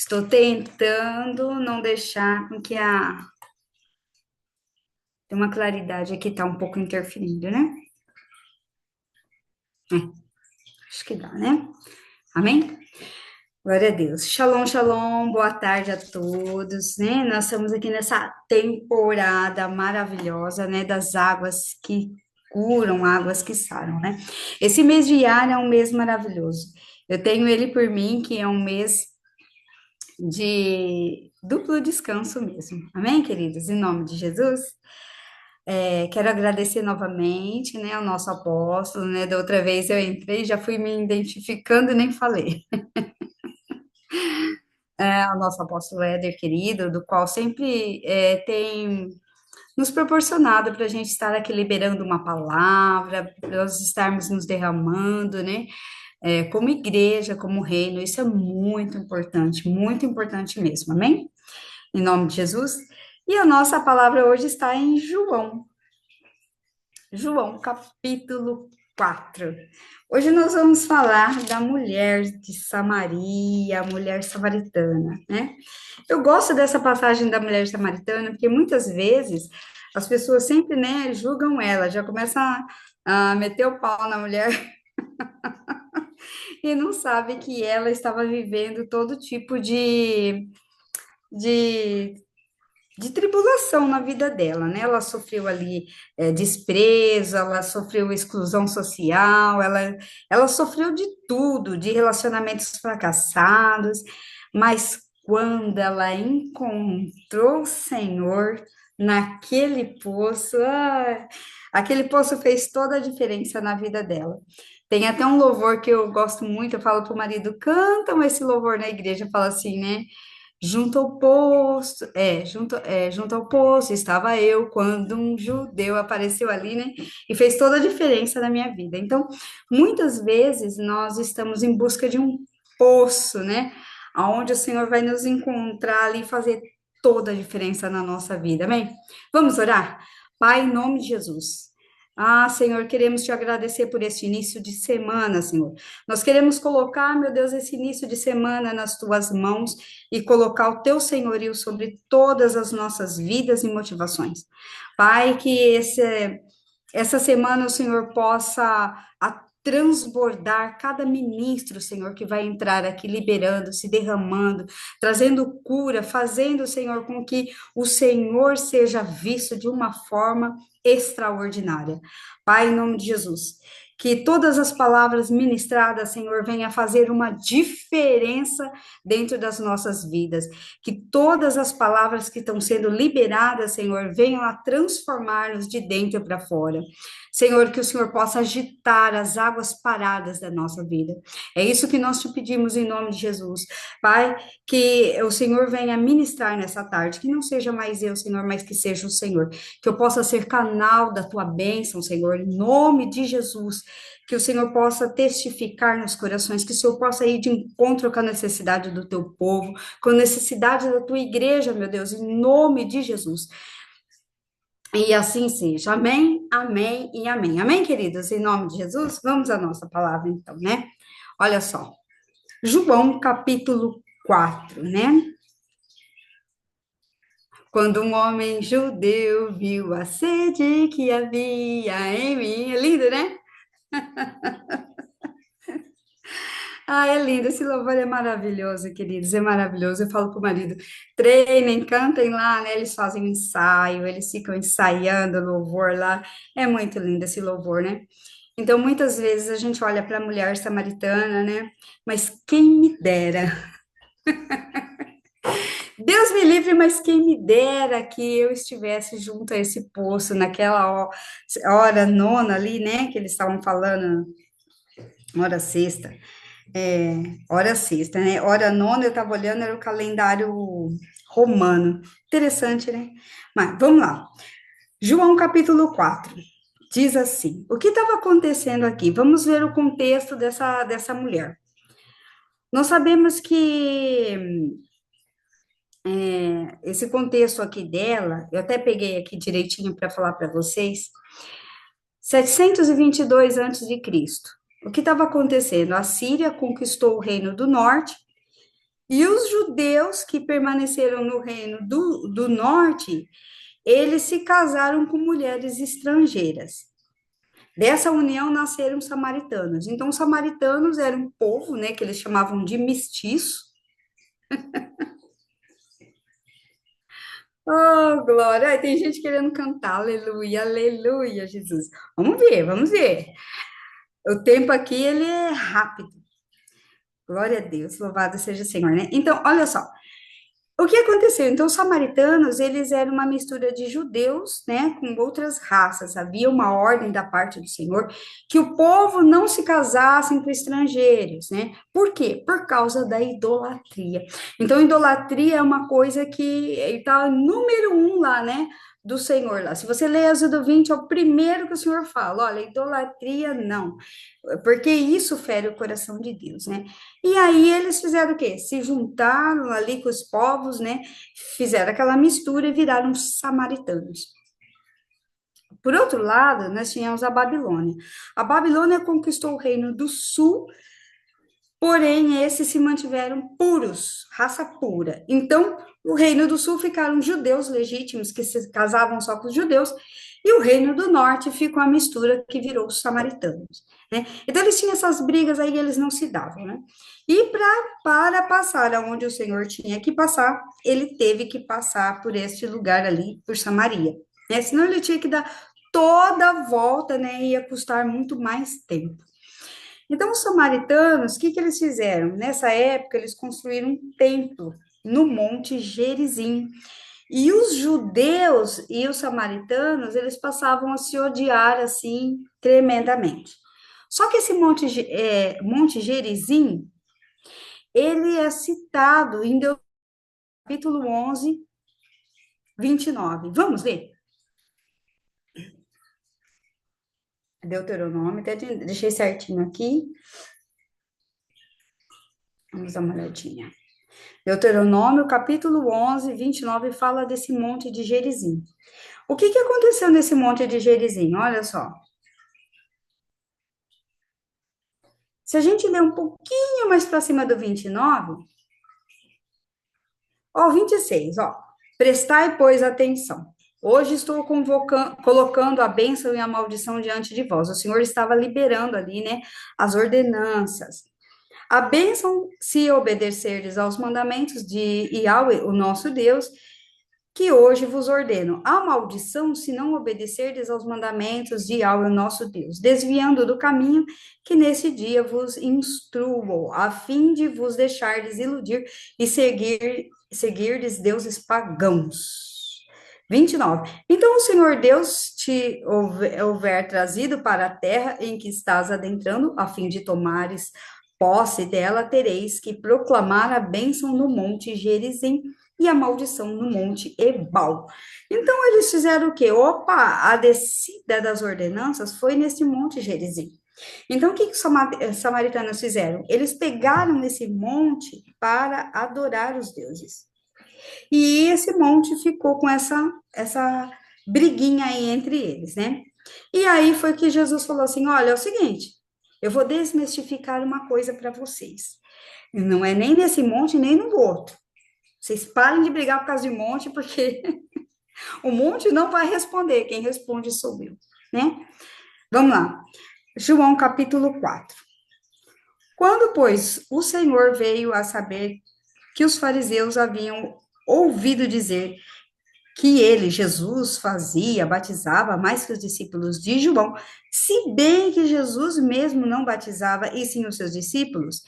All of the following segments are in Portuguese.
Estou tentando não deixar com que tem uma claridade aqui, tá um pouco interferindo, né? É, acho que dá, né? Amém? Glória a Deus. Shalom, shalom, boa tarde a todos, né? Nós estamos aqui nessa temporada maravilhosa, né? Das águas que curam, águas que saram, né? Esse mês de Iar é um mês maravilhoso. Eu tenho ele por mim, que é um mês de duplo descanso mesmo. Amém, queridos? Em nome de Jesus. Quero agradecer novamente, né, ao nosso apóstolo, né? Da outra vez eu entrei, já fui me identificando e nem falei. Ao nosso apóstolo Éder, querido, do qual sempre tem nos proporcionado para a gente estar aqui liberando uma palavra, para nós estarmos nos derramando, né? Como igreja, como reino, isso é muito importante mesmo, amém? Em nome de Jesus. E a nossa palavra hoje está em João, capítulo 4. Hoje nós vamos falar da mulher de Samaria, a mulher samaritana, né? Eu gosto dessa passagem da mulher samaritana, porque muitas vezes as pessoas sempre, né, julgam ela, já começam a meter o pau na mulher e não sabe que ela estava vivendo todo tipo de de tribulação na vida dela, né? Ela sofreu ali desprezo, ela sofreu exclusão social, ela sofreu de tudo, de relacionamentos fracassados, mas quando ela encontrou o Senhor naquele poço, aquele poço fez toda a diferença na vida dela. Tem até um louvor que eu gosto muito, eu falo para o marido, cantam esse louvor na igreja, fala assim, né? Junto ao poço estava eu quando um judeu apareceu ali, né? E fez toda a diferença na minha vida. Então, muitas vezes nós estamos em busca de um poço, né? Aonde o Senhor vai nos encontrar ali e fazer toda a diferença na nossa vida. Amém? Vamos orar? Pai, em nome de Jesus. Ah, Senhor, queremos te agradecer por este início de semana, Senhor. Nós queremos colocar, meu Deus, esse início de semana nas tuas mãos e colocar o teu senhorio sobre todas as nossas vidas e motivações. Pai, que essa semana o Senhor possa transbordar cada ministro, Senhor, que vai entrar aqui liberando, se derramando, trazendo cura, fazendo, Senhor, com que o Senhor seja visto de uma forma extraordinária. Pai, em nome de Jesus, que todas as palavras ministradas, Senhor, venham fazer uma diferença dentro das nossas vidas. Que todas as palavras que estão sendo liberadas, Senhor, venham a transformar-nos de dentro para fora. Senhor, que o Senhor possa agitar as águas paradas da nossa vida. É isso que nós te pedimos em nome de Jesus. Pai, que o Senhor venha ministrar nessa tarde, que não seja mais eu, Senhor, mas que seja o Senhor. Que eu possa ser canal da tua bênção, Senhor, em nome de Jesus. Que o Senhor possa testificar nos corações, que o Senhor possa ir de encontro com a necessidade do teu povo, com a necessidade da tua igreja, meu Deus, em nome de Jesus. E assim seja. Amém, amém e amém. Amém, queridos? Em nome de Jesus, vamos à nossa palavra, então, né? Olha só. João, capítulo 4, né? Quando um homem judeu viu a sede que havia em mim. É lindo, né? Ah, é lindo. Esse louvor é maravilhoso, queridos. É maravilhoso. Eu falo para o marido: treinem, cantem lá, né? Eles fazem um ensaio, eles ficam ensaiando o louvor lá. É muito lindo esse louvor, né? Então, muitas vezes a gente olha para a mulher samaritana, né? Mas quem me dera, Deus me livre, mas quem me dera que eu estivesse junto a esse poço, naquela hora nona ali, né? Que eles estavam falando, hora sexta, hora sexta, né? Hora nona, eu estava olhando, era o calendário romano. Interessante, né? Mas vamos lá. João capítulo 4 diz assim: o que estava acontecendo aqui? Vamos ver o contexto dessa mulher. Nós sabemos que esse contexto aqui dela, eu até peguei aqui direitinho para falar para vocês, 722 a.C. O que estava acontecendo? A Síria conquistou o reino do norte E os judeus que permaneceram no reino do norte, eles se casaram com mulheres estrangeiras. Dessa união nasceram os samaritanos. Então, os samaritanos eram um povo, né, que eles chamavam de mestiço. Oh, glória! Ai, tem gente querendo cantar, aleluia, aleluia, Jesus. Vamos ver, vamos ver. O tempo aqui, ele é rápido. Glória a Deus, louvado seja o Senhor, né? Então, olha só. O que aconteceu? Então, os samaritanos, eles eram uma mistura de judeus, né, com outras raças. Havia uma ordem da parte do Senhor que o povo não se casasse com estrangeiros, né? Por quê? Por causa da idolatria. Então, idolatria é uma coisa que está número um lá, né? Do Senhor lá. Se você ler Êxodo 20, é o primeiro que o Senhor fala: olha, idolatria não, porque isso fere o coração de Deus, né? E aí eles fizeram o quê? Se juntaram ali com os povos, né? Fizeram aquela mistura e viraram samaritanos. Por outro lado, nós tínhamos a Babilônia. A Babilônia conquistou o reino do sul, porém esses se mantiveram puros, raça pura. Então, o reino do sul ficaram judeus legítimos, que se casavam só com os judeus, e o reino do norte ficou a mistura que virou os samaritanos, né? Então, eles tinham essas brigas aí, eles não se davam, né? E para passar aonde o Senhor tinha que passar, ele teve que passar por este lugar ali, por Samaria, né? Senão ele tinha que dar toda a volta, né? Ia custar muito mais tempo. Então, os samaritanos, o que que eles fizeram? Nessa época, eles construíram um templo no Monte Gerizim. E os judeus e os samaritanos, eles passavam a se odiar assim tremendamente. Só que esse Monte Gerizim, ele é citado em Deuteronômio capítulo 11, 29. Vamos ler? Deuteronômio, até deixei certinho aqui. Vamos dar uma olhadinha. Deuteronômio, capítulo 11, 29, fala desse monte de Gerizim. O que que aconteceu nesse monte de Gerizim? Olha só. Se a gente ler um pouquinho mais para cima do 29, ó, 26, ó. Prestai, pois, atenção. Hoje estou colocando a bênção e a maldição diante de vós. O Senhor estava liberando ali, né, as ordenanças. A bênção, se obedecerdes aos mandamentos de Yahweh, o nosso Deus, que hoje vos ordeno. A maldição, se não obedecerdes aos mandamentos de Yahweh, nosso Deus, desviando do caminho que nesse dia vos instruo, a fim de vos deixardes iludir e seguirdes deuses pagãos. 29. Então o Senhor Deus te houver trazido para a terra em que estás adentrando, a fim de tomares posse dela, tereis que proclamar a bênção no monte Gerizim e a maldição no monte Ebal. Então eles fizeram o quê? Opa, a descida das ordenanças foi nesse monte Gerizim. Então o que que os samaritanos fizeram? Eles pegaram esse monte para adorar os deuses. E esse monte ficou com essa briguinha aí entre eles, né? E aí foi que Jesus falou assim: olha, é o seguinte, eu vou desmistificar uma coisa para vocês. Não é nem nesse monte, nem no outro. Vocês parem de brigar por causa de monte, porque o monte não vai responder, quem responde sou eu, né? Vamos lá. João capítulo 4. Quando, pois, o Senhor veio a saber que os fariseus haviam ouvido dizer que ele, Jesus, fazia, batizava mais que os discípulos de João, se bem que Jesus mesmo não batizava, e sim os seus discípulos.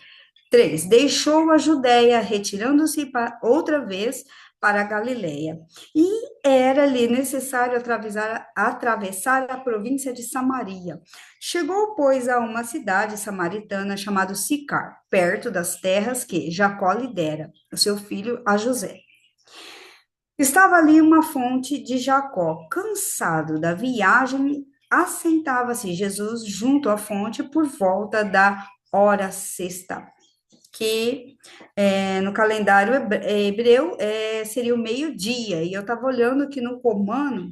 3. Deixou a Judéia, retirando-se outra vez para a Galileia. E era-lhe necessário atravessar a província de Samaria. Chegou, pois, a uma cidade samaritana chamada Sicar, perto das terras que Jacó lhe dera, o seu filho a José. Estava ali uma fonte de Jacó. Cansado da viagem, assentava-se Jesus junto à fonte por volta da hora sexta, que no calendário hebreu seria o meio-dia. E eu estava olhando aqui no romano,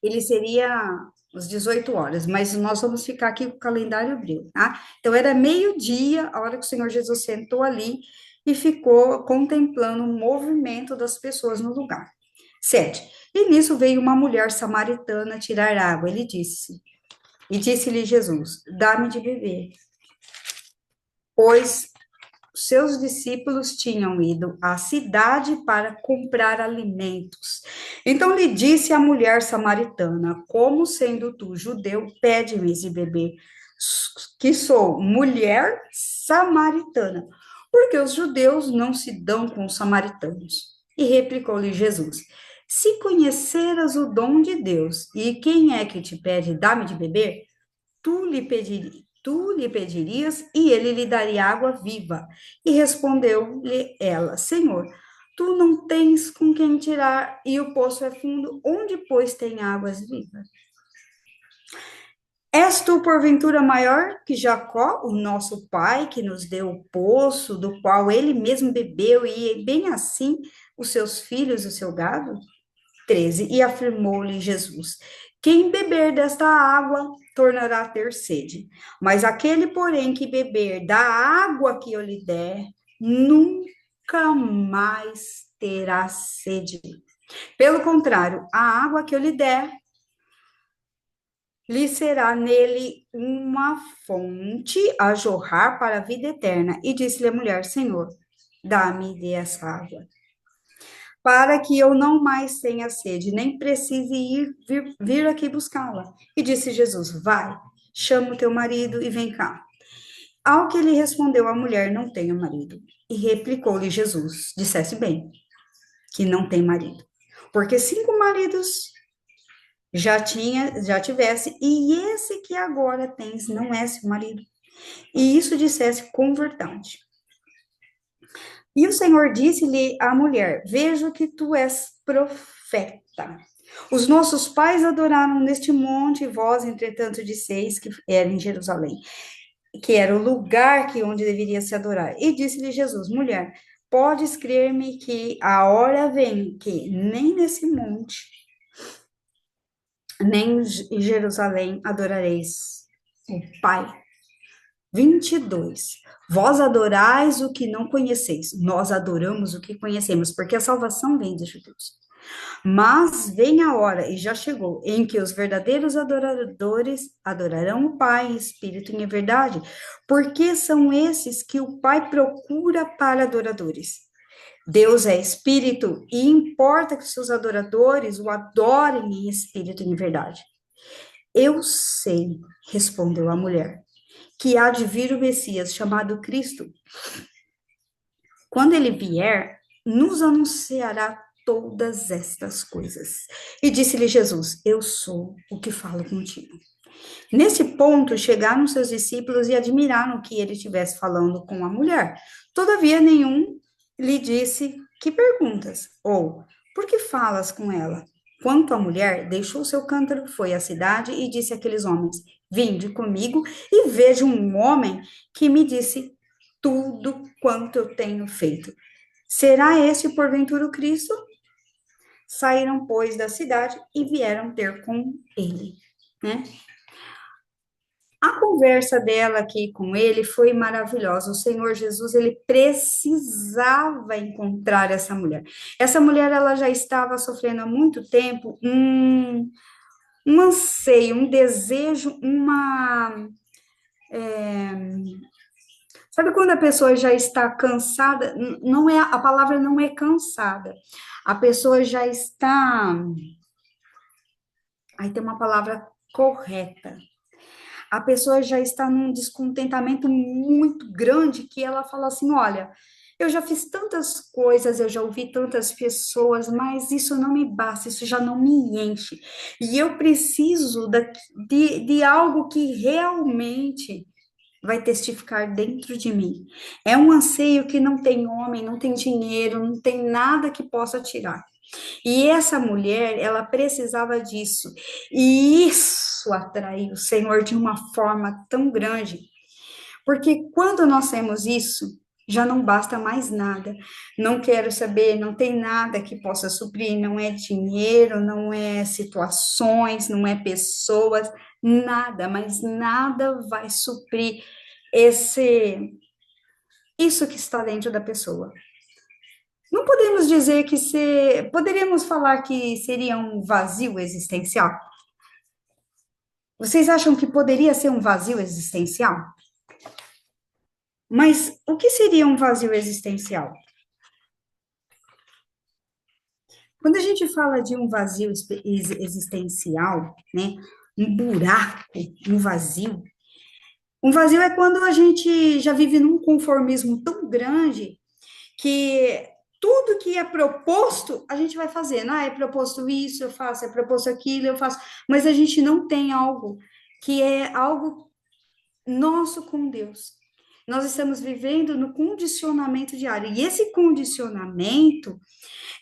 ele seria às 18 horas, mas nós vamos ficar aqui com o calendário hebreu, tá? Então era meio-dia, a hora que o Senhor Jesus sentou ali e ficou contemplando o movimento das pessoas no lugar. 7. E nisso veio uma mulher samaritana tirar água. E disse-lhe Jesus: Dá-me de beber. Pois seus discípulos tinham ido à cidade para comprar alimentos. Então lhe disse a mulher samaritana: Como sendo tu judeu, pede-me de beber, que sou mulher samaritana, porque os judeus não se dão com os samaritanos. E replicou-lhe Jesus: Se conheceras o dom de Deus, e quem é que te pede, dá-me de beber, tu lhe pedirias e ele lhe daria água viva. E respondeu-lhe ela: Senhor, tu não tens com quem tirar e o poço é fundo, onde, pois, tem águas vivas? És tu, porventura, maior que Jacó, o nosso pai, que nos deu o poço, do qual ele mesmo bebeu, e bem assim os seus filhos e o seu gado? 13. E afirmou-lhe Jesus: Quem beber desta água tornará a ter sede, mas aquele, porém, que beber da água que eu lhe der, nunca mais terá sede. Pelo contrário, a água que eu lhe der, lhe será nele uma fonte a jorrar para a vida eterna. E disse-lhe a mulher: Senhor, dá-me dessa água, para que eu não mais tenha sede, nem precise vir aqui buscá-la. E disse Jesus: Vai, chama o teu marido e vem cá. Ao que lhe respondeu a mulher: Não tenho marido. E replicou-lhe Jesus: Disseste bem, que não tem marido. Porque 5 maridos já tivesse, e esse que agora tens não é seu marido. E isso dissesse com verdade. E o Senhor disse-lhe à mulher: Vejo que tu és profeta. Os nossos pais adoraram neste monte, e vós, entretanto, disseis que era em Jerusalém, que era o lugar que onde deveria se adorar. E disse-lhe Jesus: Mulher, podes crer-me que a hora vem que nem nesse monte, nem em Jerusalém adorareis o Pai. 22. Vós adorais o que não conheceis, nós adoramos o que conhecemos, porque a salvação vem dos judeus. Mas vem a hora, e já chegou, em que os verdadeiros adoradores adorarão o Pai em espírito e em verdade, porque são esses que o Pai procura para adoradores. Deus é espírito e importa que seus adoradores o adorem em espírito e em verdade. Eu sei, respondeu a mulher, que há de vir o Messias, chamado Cristo. Quando ele vier, nos anunciará todas estas coisas. E disse-lhe Jesus: Eu sou o que falo contigo. Nesse ponto, chegaram seus discípulos e admiraram que ele estivesse falando com a mulher. Todavia, nenhum lhe disse: Que perguntas? Ou, por que falas com ela? Quanto à mulher, deixou seu cântaro, foi à cidade e disse àqueles homens: Vinde comigo e veja um homem que me disse tudo quanto eu tenho feito. Será este, porventura, o Cristo? Saíram, pois, da cidade e vieram ter com ele, né? A conversa dela aqui com ele foi maravilhosa. O Senhor Jesus, ele precisava encontrar essa mulher. Essa mulher, ela já estava sofrendo há muito tempo um anseio, um desejo, Sabe quando a pessoa já está cansada? Não é, a palavra não é cansada. A pessoa já está... Aí tem uma palavra correta. A pessoa já está num descontentamento muito grande que ela fala assim: olha, eu já fiz tantas coisas, eu já ouvi tantas pessoas, mas isso não me basta, isso já não me enche. E eu preciso de algo que realmente vai testificar dentro de mim. É um anseio que não tem homem, não tem dinheiro, não tem nada que possa tirar. E essa mulher, ela precisava disso. E isso atraiu o Senhor de uma forma tão grande. Porque quando nós temos isso, já não basta mais nada. Não quero saber, não tem nada que possa suprir, não é dinheiro, não é situações, não é pessoas, nada, mas nada vai suprir esse isso que está dentro da pessoa. Não podemos dizer que poderíamos falar que seria um vazio existencial? Vocês acham que poderia ser um vazio existencial? Mas o que seria um vazio existencial? Quando a gente fala de um vazio existencial, né? Um buraco, um vazio é quando a gente já vive num conformismo tão grande que tudo que é proposto, a gente vai fazendo. Ah, é proposto isso, eu faço, é proposto aquilo, eu faço. Mas a gente não tem algo que é algo nosso com Deus. Nós estamos vivendo no condicionamento diário. E esse condicionamento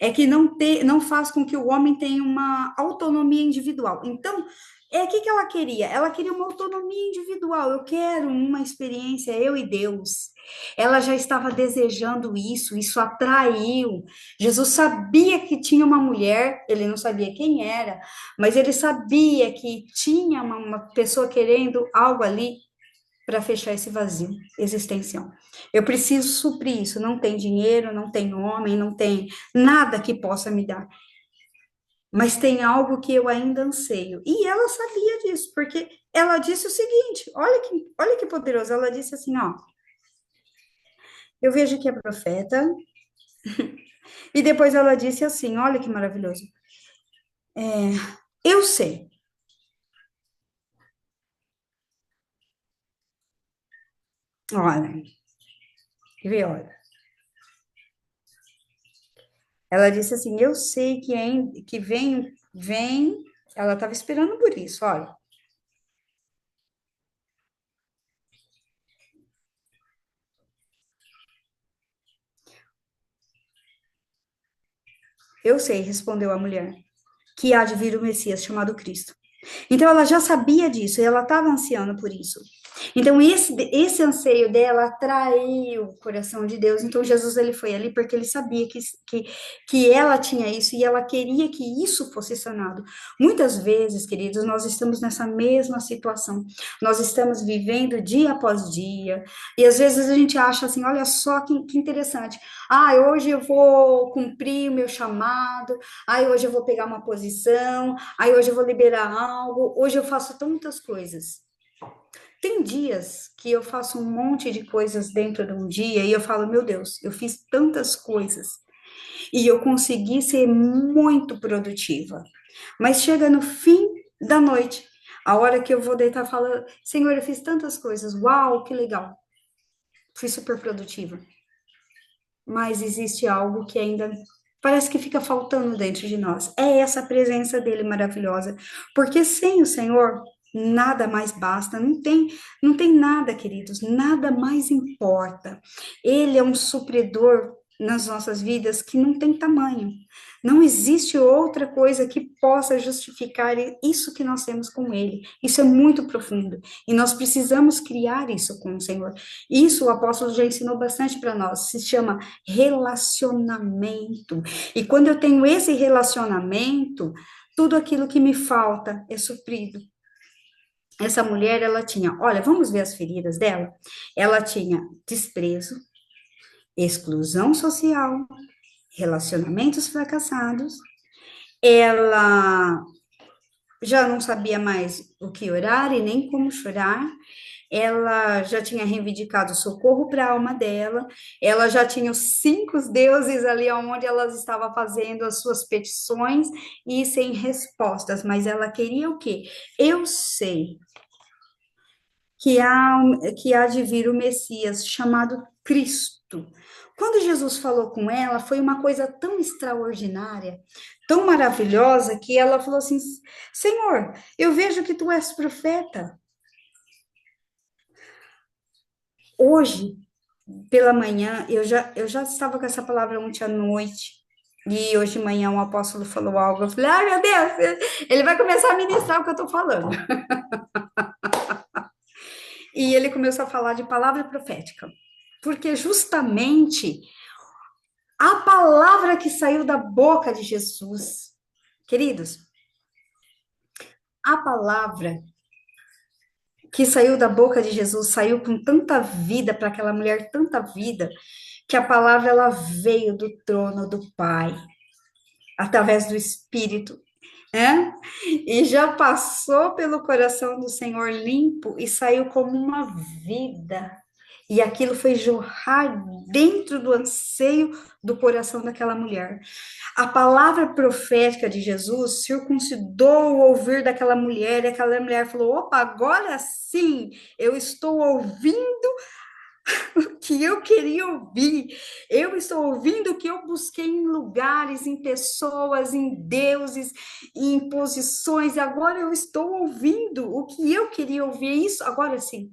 é que não faz com que o homem tenha uma autonomia individual. Então, o que ela queria? Ela queria uma autonomia individual. Eu quero uma experiência, eu e Deus. Ela já estava desejando isso, isso atraiu. Jesus sabia que tinha uma mulher, ele não sabia quem era, mas ele sabia que tinha uma pessoa querendo algo ali para fechar esse vazio existencial. Eu preciso suprir isso. Não tem dinheiro, não tem homem, não tem nada que possa me dar. Mas tem algo que eu ainda anseio. E ela sabia disso, porque ela disse o seguinte: olha que poderoso. Ela disse assim: ó, eu vejo que é profeta. E depois ela disse assim: olha que maravilhoso. Eu sei. Olha, olha. Ela disse assim: eu sei que vem. Ela estava esperando por isso, olha. Eu sei, respondeu a mulher, que há de vir o Messias chamado Cristo. Então ela já sabia disso e ela estava ansiando por isso. Então esse anseio dela atraiu o coração de Deus. Então Jesus ele foi ali porque ele sabia que ela tinha isso e ela queria que isso fosse sanado. Muitas vezes, queridos, nós estamos nessa mesma situação. Nós estamos vivendo dia após dia e às vezes a gente acha assim, olha só que interessante. Ah, hoje eu vou cumprir o meu chamado. Ah, hoje eu vou pegar uma posição. Aí hoje eu vou liberar algo, hoje eu faço tantas coisas. Tem dias que eu faço um monte de coisas dentro de um dia e eu falo, meu Deus, eu fiz tantas coisas e eu consegui ser muito produtiva. Mas chega no fim da noite, a hora que eu vou deitar, falo, Senhor, eu fiz tantas coisas, uau, que legal, fui super produtiva. Mas existe algo que ainda parece que fica faltando dentro de nós. É essa presença dele maravilhosa. Porque sem o Senhor, nada mais basta. Não tem nada, queridos, nada mais importa. Ele é um supridor nas nossas vidas que não tem tamanho. Não existe outra coisa que possa justificar isso que nós temos com ele. Isso é muito profundo. E nós precisamos criar isso com o Senhor. Isso o apóstolo já ensinou bastante para nós. Se chama relacionamento. E quando eu tenho esse relacionamento, tudo aquilo que me falta é suprido. Essa mulher, ela tinha, olha, vamos ver as feridas dela? Ela tinha desprezo, exclusão social, relacionamentos fracassados, ela já não sabia mais o que orar e nem como chorar, ela já tinha reivindicado socorro para a alma dela, ela já tinha os cinco deuses ali onde ela estava fazendo as suas petições e sem respostas, mas ela queria o quê? Eu sei que há de vir o Messias chamado Cristo. Quando Jesus falou com ela, foi uma coisa tão extraordinária, tão maravilhosa, que ela falou assim: Senhor, eu vejo que tu és profeta. Hoje, pela manhã, eu já estava com essa palavra ontem à noite, e hoje de manhã um apóstolo falou algo, eu falei, ai meu Deus, ele vai começar a ministrar o que eu estou falando. E ele começou a falar de palavra profética, porque justamente a palavra que saiu da boca de Jesus, queridos, a palavra que saiu da boca de Jesus, saiu com tanta vida para aquela mulher, tanta vida, que a palavra ela veio do trono do Pai, através do Espírito, né? E já passou pelo coração do Senhor limpo e saiu como uma vida. E aquilo foi jorrar dentro do anseio do coração daquela mulher. A palavra profética de Jesus circuncidou o ouvir daquela mulher, e aquela mulher falou: opa, agora sim eu estou ouvindo o que eu queria ouvir. Eu estou ouvindo o que eu busquei em lugares, em pessoas, em deuses, em posições, e agora eu estou ouvindo o que eu queria ouvir. Isso, agora sim,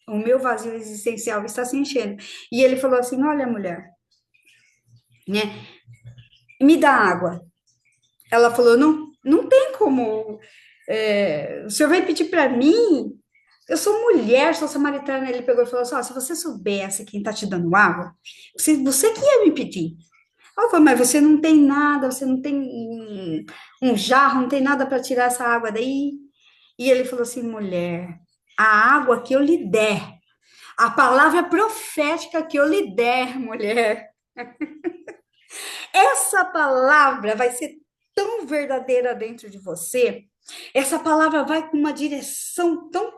o meu vazio existencial está se enchendo. E ele falou assim: olha, mulher, né? Me dá água. Ela falou: não, não tem como. O senhor vai pedir para mim? Eu sou mulher, sou samaritana. Ele pegou e falou assim: ó, se você soubesse quem está te dando água, você que ia me pedir. Ela falou: mas você não tem nada, você não tem um jarro, não tem nada para tirar essa água daí. E ele falou assim: mulher, a água que eu lhe der, a palavra profética que eu lhe der, mulher, essa palavra vai ser tão verdadeira dentro de você, essa palavra vai com uma direção tão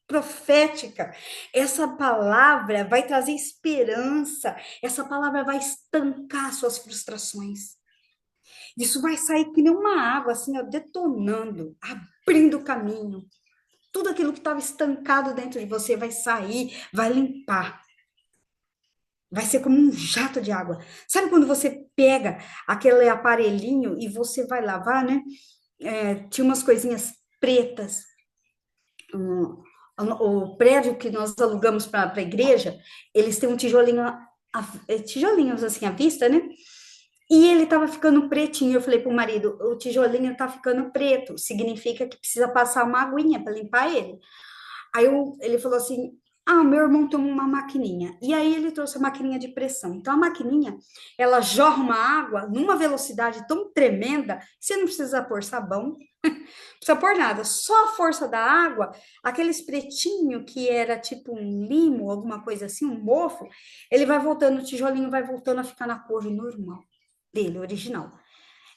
profética, essa palavra vai trazer esperança, essa palavra vai estancar suas frustrações. Isso vai sair que nem uma água, assim, ó, detonando, abrindo caminho. Tudo aquilo que estava estancado dentro de você vai sair, vai limpar. Vai ser como um jato de água. Sabe quando você pega aquele aparelhinho e você vai lavar, né? Tinha umas coisinhas pretas. O prédio que nós alugamos para a igreja, eles têm um tijolinho, tijolinhos assim à vista, né? E ele estava ficando pretinho. Eu falei para o marido: o tijolinho está ficando preto, significa que precisa passar uma aguinha para limpar ele. Ele falou assim: ah, meu irmão tem uma maquininha. E aí ele trouxe a maquininha de pressão. Então a maquininha, ela jorra uma água numa velocidade tão tremenda que você não precisa pôr sabão, não precisa pôr nada. Só a força da água, aqueles pretinho que era tipo um limo, alguma coisa assim, um mofo, ele vai voltando, o tijolinho vai voltando a ficar na cor normal dele, original.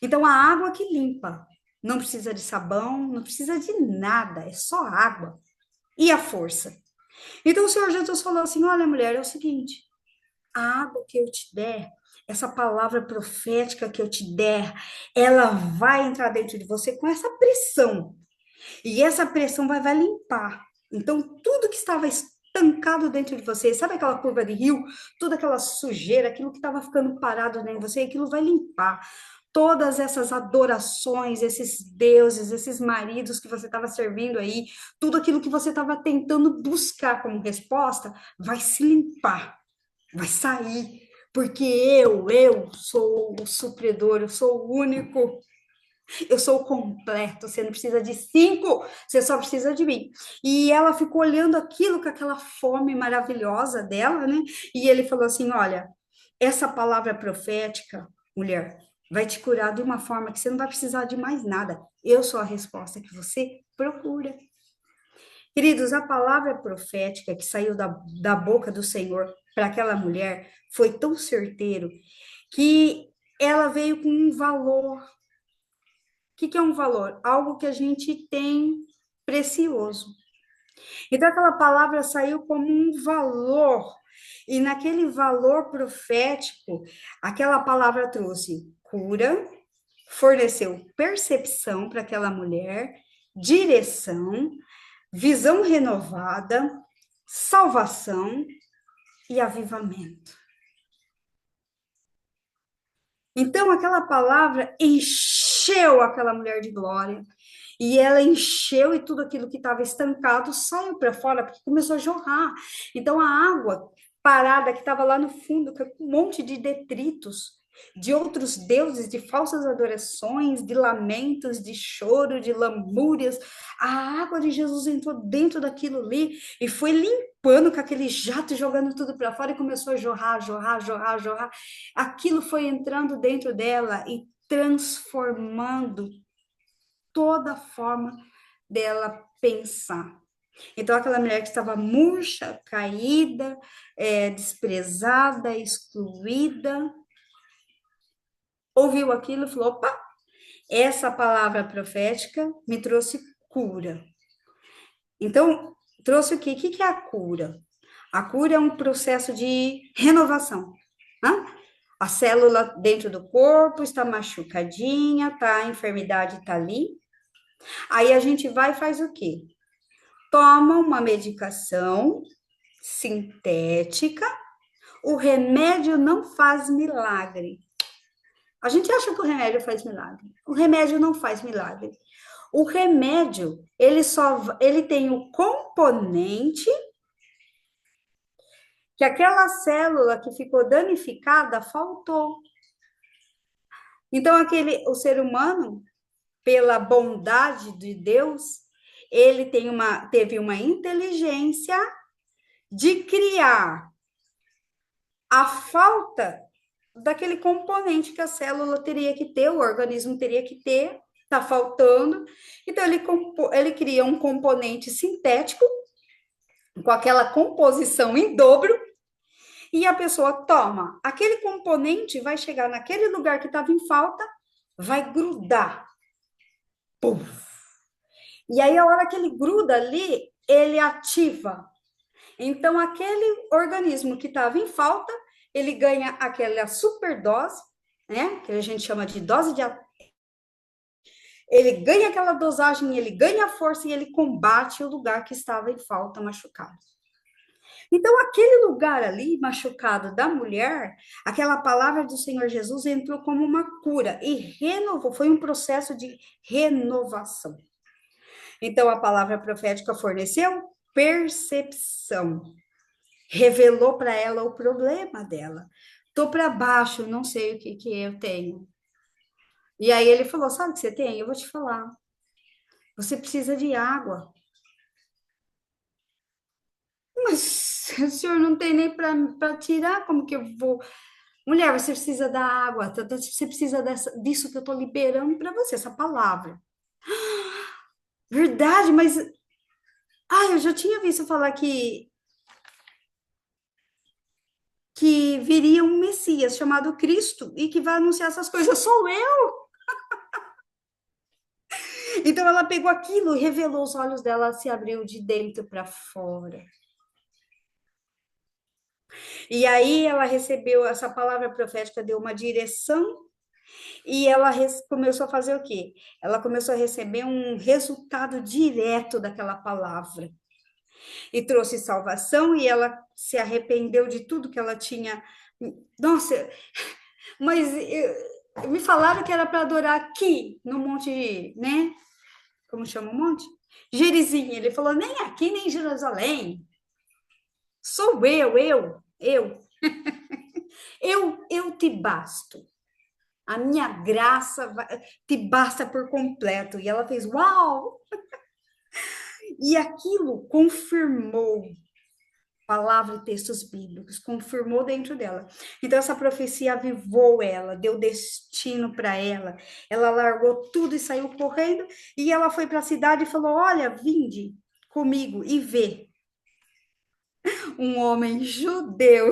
Então a água que limpa. Não precisa de sabão, não precisa de nada, é só água. E a força? Então o Senhor Jesus falou assim: olha, mulher, é o seguinte, a água que eu te der, essa palavra profética que eu te der, ela vai entrar dentro de você com essa pressão. E essa pressão vai limpar. Então, tudo que estava estancado dentro de você, sabe aquela curva de rio? Toda aquela sujeira, aquilo que estava ficando parado dentro de você, aquilo vai limpar. Todas essas adorações, esses deuses, esses maridos que você estava servindo aí, tudo aquilo que você estava tentando buscar como resposta, vai se limpar, vai sair, porque eu sou o supridor, eu sou o único, eu sou o completo, você não precisa de cinco, você só precisa de mim. E ela ficou olhando aquilo com aquela fome maravilhosa dela, né? E ele falou assim: olha, essa palavra profética, mulher, vai te curar de uma forma que você não vai precisar de mais nada. Eu sou a resposta que você procura. Queridos, a palavra profética que saiu da boca do Senhor para aquela mulher foi tão certeiro que ela veio com um valor. O que é um valor? Algo que a gente tem precioso. Então, aquela palavra saiu como um valor, e naquele valor profético, aquela palavra trouxe cura, forneceu percepção para aquela mulher, direção, visão renovada, salvação e avivamento. Então, aquela palavra encheu aquela mulher de glória. E ela encheu e tudo aquilo que estava estancado saiu para fora, porque começou a jorrar. Então, a água parada que estava lá no fundo, com um monte de detritos, de outros deuses, de falsas adorações, de lamentos, de choro, de lamúrias, a água de Jesus entrou dentro daquilo ali e foi limpando com aquele jato, jogando tudo para fora e começou a jorrar, jorrar, jorrar, jorrar. Aquilo foi entrando dentro dela e transformando toda a forma dela pensar. Então, aquela mulher que estava murcha, caída, desprezada, excluída, ouviu aquilo e falou: opa, essa palavra profética me trouxe cura. Então, trouxe o quê? O que é a cura? A cura é um processo de renovação. Né? A célula dentro do corpo está machucadinha, tá? A enfermidade está ali. Aí a gente vai e faz o quê? Toma uma medicação sintética. O remédio não faz milagre. A gente acha que o remédio faz milagre. O remédio não faz milagre. O remédio, ele tem o componente que aquela célula que ficou danificada faltou. Então o ser humano, pela bondade de Deus, ele teve uma inteligência de criar a falta daquele componente que a célula teria que ter, o organismo teria que ter, está faltando. Então, ele cria um componente sintético, com aquela composição em dobro, e a pessoa toma. Aquele componente vai chegar naquele lugar que estava em falta, vai grudar. Puf! E aí, a hora que ele gruda ali, ele ativa. Então, aquele organismo que estava em falta, ele ganha aquela superdose, né? Que a gente chama de dose de. Ele ganha aquela dosagem, ele ganha força e ele combate o lugar que estava em falta, machucado. Então, aquele lugar ali, machucado da mulher, aquela palavra do Senhor Jesus entrou como uma cura e renovou, foi um processo de renovação. Então, a palavra profética forneceu percepção, revelou para ela o problema dela. Tô para baixo, não sei o que eu tenho. E aí ele falou: sabe o que você tem? Eu vou te falar. Você precisa de água. Mas o senhor não tem nem para tirar, como que eu vou? Mulher, você precisa da água, você precisa disso que eu estou liberando para você, essa palavra. Verdade, mas. Eu já tinha visto falar que viria um Messias chamado Cristo e que vai anunciar essas coisas. Sou eu! Então ela pegou aquilo e revelou os olhos dela, se abriu de dentro para fora. E aí ela recebeu essa palavra profética, deu uma direção e ela começou a fazer o quê? Ela começou a receber um resultado direto daquela palavra. E trouxe salvação e ela se arrependeu de tudo que ela tinha. Nossa, mas me falaram que era para adorar aqui, no monte, né? Como chama o monte? Gerizim. Ele falou, nem aqui, nem em Jerusalém. Sou eu. Eu te basto. A minha graça te basta por completo. E ela fez, uau! E aquilo confirmou palavra e textos bíblicos, confirmou dentro dela. Então, essa profecia avivou ela, deu destino para ela. Ela largou tudo e saiu correndo. E ela foi para a cidade e falou: olha, vinde comigo e vê. Um homem judeu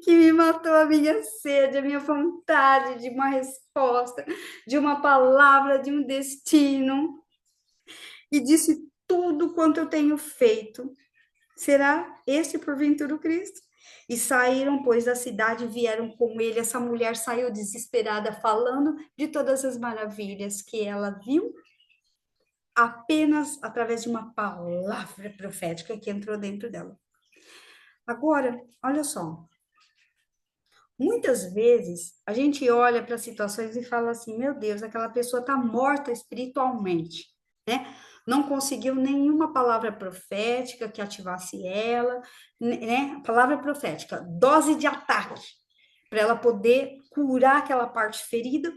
que me matou a minha sede, a minha vontade de uma resposta, de uma palavra, de um destino, e disse tudo quanto eu tenho feito. Será este porventura o Cristo? E saíram, pois, da cidade e vieram com ele. Essa mulher saiu desesperada, falando de todas as maravilhas que ela viu, apenas através de uma palavra profética que entrou dentro dela. Agora, olha só, muitas vezes a gente olha para situações e fala assim: meu Deus, aquela pessoa está morta espiritualmente, né? Não conseguiu nenhuma palavra profética que ativasse ela, né? Palavra profética, dose de ataque, para ela poder curar aquela parte ferida.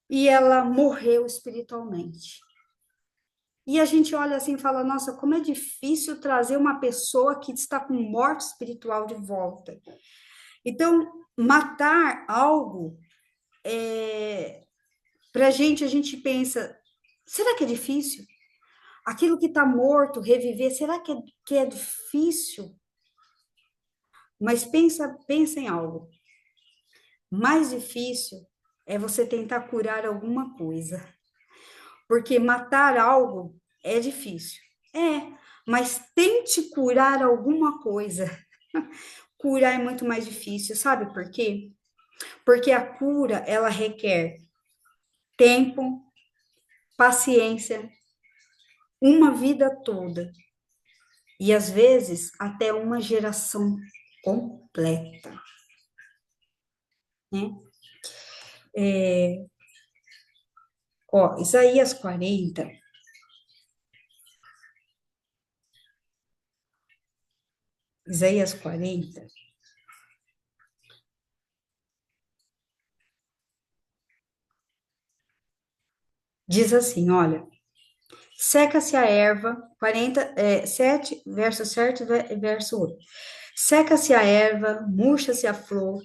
E ela morreu espiritualmente. E a gente olha assim e fala: nossa, como é difícil trazer uma pessoa que está com morte espiritual de volta. Então, matar algo, para a gente pensa, Será que é difícil? Aquilo que está morto, reviver, será que é difícil? Mas pensa em algo. Mais difícil é você tentar curar alguma coisa. Porque matar algo é difícil. É, mas tente curar alguma coisa. Curar é muito mais difícil, sabe por quê? Porque a cura, ela requer tempo, paciência, uma vida toda. E às vezes até uma geração completa, né? Ó, Isaías 40 diz assim, olha, seca-se a erva, 7, verso 7, verso 8. Seca-se a erva, murcha-se a flor,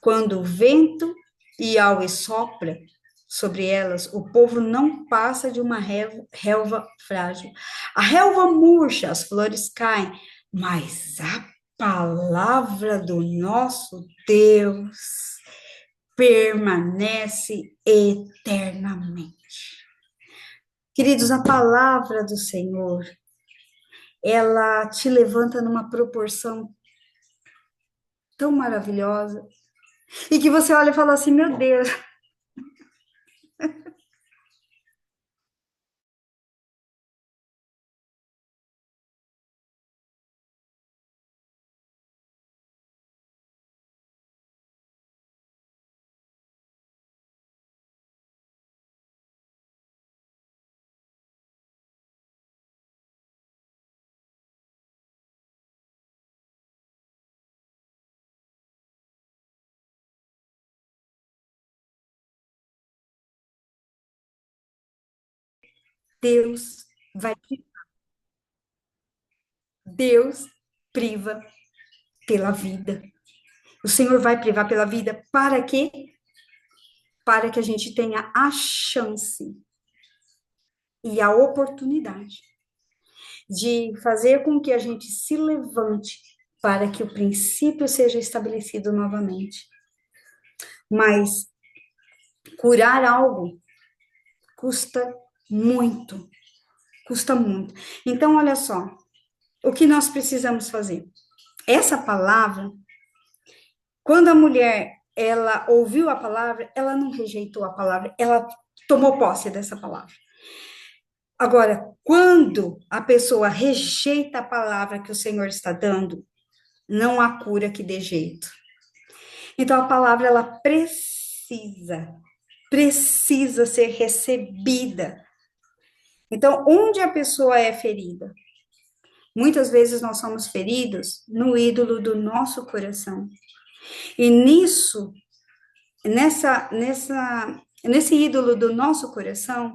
quando o vento e algo sopra sobre elas, o povo não passa de uma relva frágil. A relva murcha, as flores caem, mas a palavra do nosso Deus permanece eternamente. Queridos, a palavra do Senhor, ela te levanta numa proporção tão maravilhosa, e que você olha e fala assim, meu Deus, Deus vai, Deus priva pela vida. O Senhor vai privar pela vida para quê? Para que a gente tenha a chance e a oportunidade de fazer com que a gente se levante para que o princípio seja estabelecido novamente. Mas curar algo custa muito, custa muito. Então, olha só, o que nós precisamos fazer? Essa palavra, quando a mulher ela ouviu a palavra, ela não rejeitou a palavra, ela tomou posse dessa palavra. Agora, quando a pessoa rejeita a palavra que o Senhor está dando, não há cura que dê jeito. Então, a palavra, ela precisa ser recebida. Então, onde a pessoa é ferida? Muitas vezes nós somos feridos no ídolo do nosso coração. E nesse ídolo do nosso coração,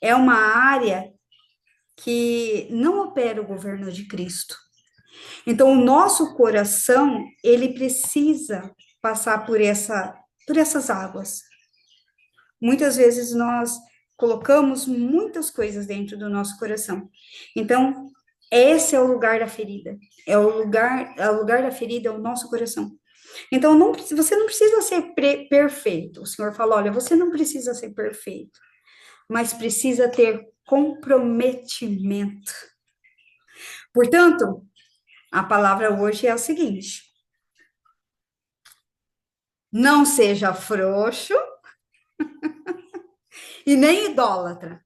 é uma área que não opera o governo de Cristo. Então, o nosso coração, ele precisa passar por essas águas. Muitas vezes nós colocamos muitas coisas dentro do nosso coração. Então, esse é o lugar da ferida. É o lugar da ferida é o nosso coração. Então, você não precisa ser perfeito. O Senhor fala, olha, você não precisa ser perfeito, mas precisa ter comprometimento. Portanto, a palavra hoje é a seguinte: não seja frouxo e nem idólatra,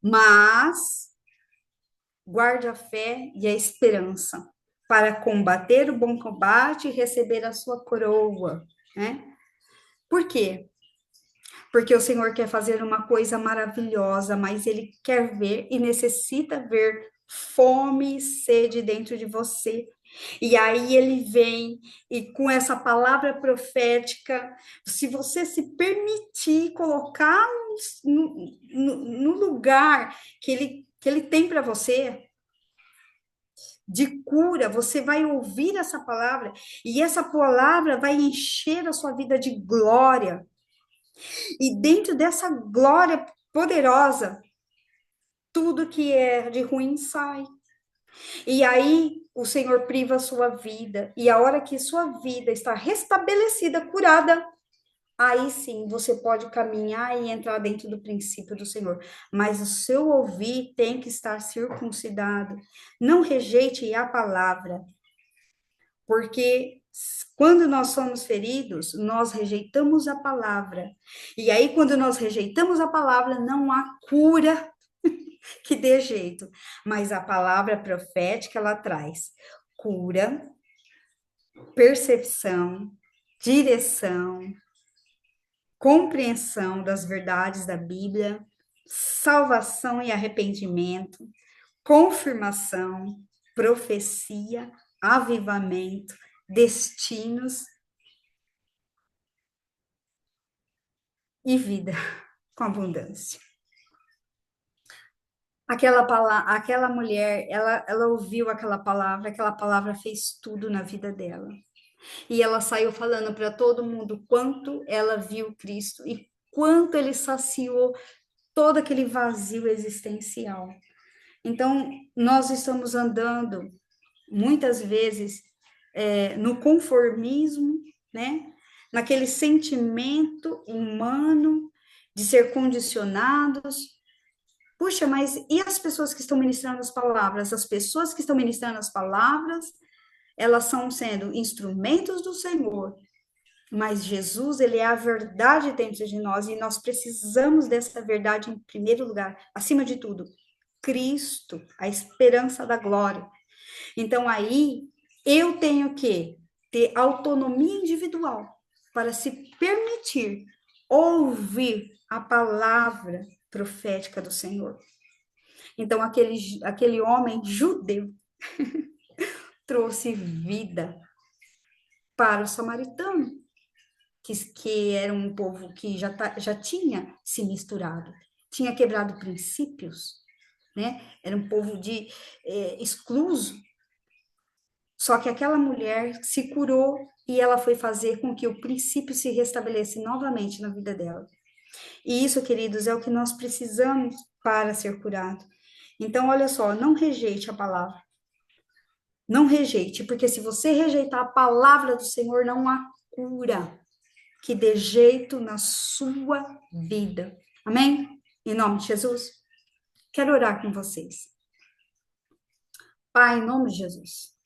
mas guarde a fé e a esperança para combater o bom combate e receber a sua coroa, né? Por quê? Porque o Senhor quer fazer uma coisa maravilhosa, mas Ele quer ver e necessita ver fome e sede dentro de você. E aí ele vem e com essa palavra profética, se você se permitir colocar no lugar que ele tem para você, de cura, você vai ouvir essa palavra, e essa palavra vai encher a sua vida de glória. E dentro dessa glória poderosa, tudo que é de ruim sai. E aí o Senhor priva a sua vida, e a hora que sua vida está restabelecida, curada, aí sim você pode caminhar e entrar dentro do princípio do Senhor. Mas o seu ouvir tem que estar circuncidado. Não rejeite a palavra, porque quando nós somos feridos, nós rejeitamos a palavra. E aí, quando nós rejeitamos a palavra, não há cura que dê jeito. Mas a palavra profética, ela traz cura, percepção, direção, compreensão das verdades da Bíblia, salvação e arrependimento, confirmação, profecia, avivamento, destinos e vida com abundância. Aquela mulher, ela ouviu aquela palavra fez tudo na vida dela. E ela saiu falando para todo mundo quanto ela viu Cristo e quanto ele saciou todo aquele vazio existencial. Então, nós estamos andando, muitas vezes, no conformismo, né? Naquele sentimento humano de ser condicionados. Puxa, mas e as pessoas que estão ministrando as palavras? As pessoas que estão ministrando as palavras, elas são sendo instrumentos do Senhor, mas Jesus, ele é a verdade dentro de nós, e nós precisamos dessa verdade em primeiro lugar, acima de tudo. Cristo, a esperança da glória. Então, aí, eu tenho que ter autonomia individual para se permitir ouvir a palavra profética do Senhor. Então, aquele homem judeu trouxe vida para o samaritano, que era um povo que já tinha se misturado, tinha quebrado princípios, né? Era um povo excluso. Só que aquela mulher se curou e ela foi fazer com que o princípio se restabelecesse novamente na vida dela. E isso, queridos, é o que nós precisamos para ser curado. Então, olha só, não rejeite a palavra. Não rejeite, porque se você rejeitar a palavra do Senhor, não há cura que dê jeito na sua vida. Amém? Em nome de Jesus. Quero orar com vocês. Pai, em nome de Jesus.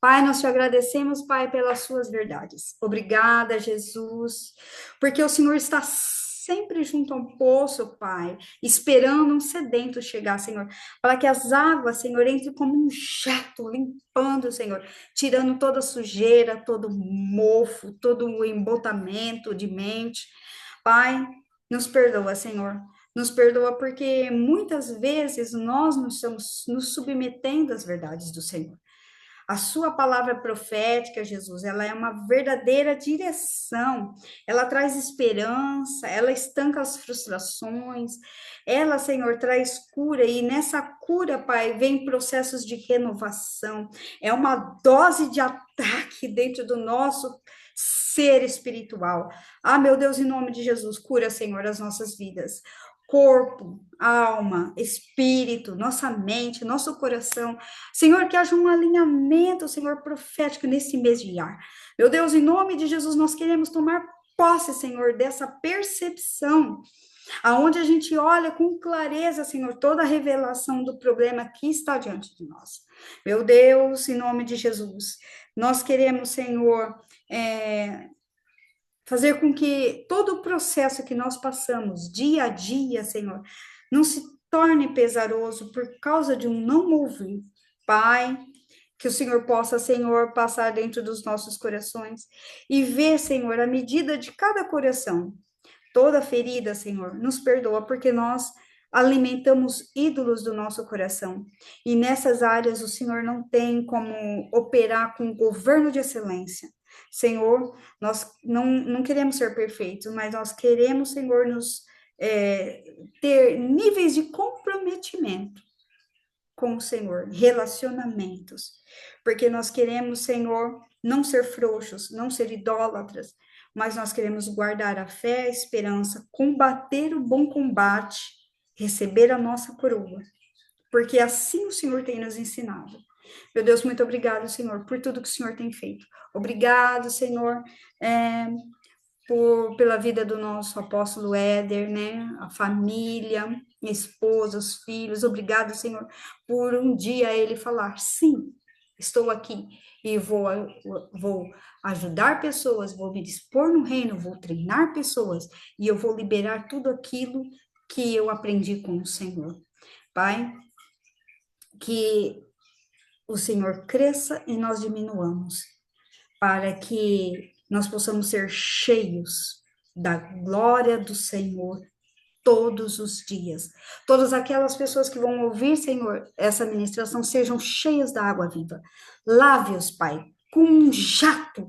Pai, nós te agradecemos, Pai, pelas suas verdades. Obrigada, Jesus, porque o Senhor está sempre junto ao poço, Pai, esperando um sedento chegar, Senhor, para que as águas, Senhor, entrem como um jato, limpando, Senhor, tirando toda a sujeira, todo o mofo, todo o embotamento de mente. Pai, nos perdoa, Senhor. Nos perdoa porque muitas vezes nós não estamos nos submetendo às verdades do Senhor. A sua palavra profética, Jesus, ela é uma verdadeira direção. Ela traz esperança, ela estanca as frustrações. Ela, Senhor, traz cura e nessa cura, Pai, vem processos de renovação. É uma dose de ataque dentro do nosso ser espiritual. Ah, meu Deus, em nome de Jesus, cura, Senhor, as nossas vidas. Corpo, alma, espírito, nossa mente, nosso coração. Senhor, que haja um alinhamento, Senhor, profético nesse mês de ar. Meu Deus, em nome de Jesus, nós queremos tomar posse, Senhor, dessa percepção, aonde a gente olha com clareza, Senhor, toda a revelação do problema que está diante de nós. Meu Deus, em nome de Jesus, nós queremos, Senhor, fazer com que todo o processo que nós passamos dia a dia, Senhor, não se torne pesaroso por causa de um não ouvir. Pai, que o Senhor possa, Senhor, passar dentro dos nossos corações e ver, Senhor, a medida de cada coração. Toda ferida, Senhor, nos perdoa, porque nós alimentamos ídolos do nosso coração. E nessas áreas o Senhor não tem como operar com governo de excelência. Senhor, nós não queremos ser perfeitos, mas nós queremos, Senhor, ter níveis de comprometimento com o Senhor, relacionamentos, porque nós queremos, Senhor, não ser frouxos, não ser idólatras, mas nós queremos guardar a fé, a esperança, combater o bom combate, receber a nossa coroa, porque assim o Senhor tem nos ensinado. Meu Deus, muito obrigado, Senhor, por tudo que o Senhor tem feito. Obrigado, Senhor, é, pela vida do nosso apóstolo Éder, né? A família, minha esposa, os filhos. Obrigado, Senhor, por um dia ele falar: sim, estou aqui e vou ajudar pessoas, vou me dispor no reino, vou treinar pessoas e eu vou liberar tudo aquilo que eu aprendi com o Senhor. Pai, que o Senhor cresça e nós diminuamos, para que nós possamos ser cheios da glória do Senhor todos os dias. Todas aquelas pessoas que vão ouvir, Senhor, essa ministração sejam cheias da água viva. Lave-os, Pai, com um jato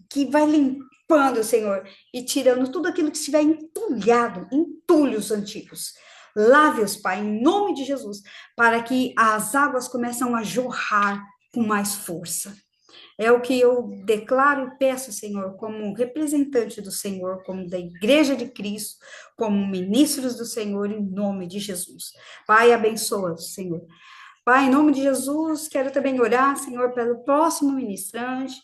que vai limpando, Senhor, e tirando tudo aquilo que estiver entulhado, entulhos antigos. Lave-os, Pai, em nome de Jesus, para que as águas começem a jorrar com mais força. É o que eu declaro e peço, Senhor, como representante do Senhor, como da Igreja de Cristo, como ministros do Senhor, em nome de Jesus. Pai, abençoa, Senhor. Pai, em nome de Jesus, quero também orar, Senhor, pelo próximo ministrante,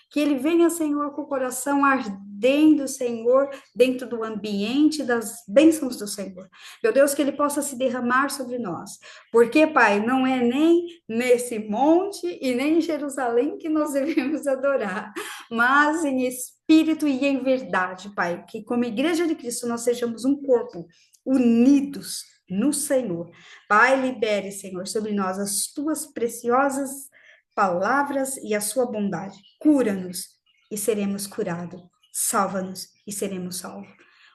que ele venha, Senhor, com o coração ardendo, Senhor, dentro do ambiente das bênçãos do Senhor. Meu Deus, que ele possa se derramar sobre nós. Porque, Pai, não é nem nesse monte e nem em Jerusalém que nós devemos adorar, mas em espírito e em verdade, Pai, que como Igreja de Cristo nós sejamos um corpo unidos no Senhor. Pai, libere, Senhor, sobre nós as tuas preciosas palavras e a sua bondade. Cura-nos e seremos curados. Salva-nos e seremos salvos.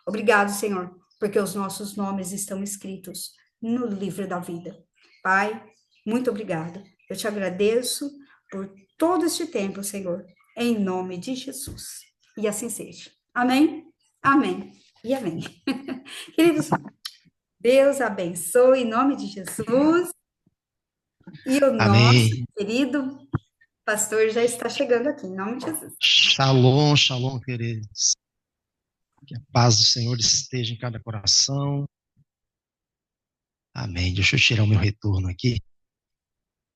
Obrigado, Senhor, porque os nossos nomes estão escritos no livro da vida. Pai, muito obrigado. Eu te agradeço por todo este tempo, Senhor, em nome de Jesus. E assim seja. Amém? Amém e amém. Queridos, Deus abençoe em nome de Jesus. E o nosso Amém. querido pastor já está chegando aqui, em nome de Jesus. Shalom, shalom, queridos. Que a paz do Senhor esteja em cada coração. Amém. Deixa eu tirar o meu retorno aqui.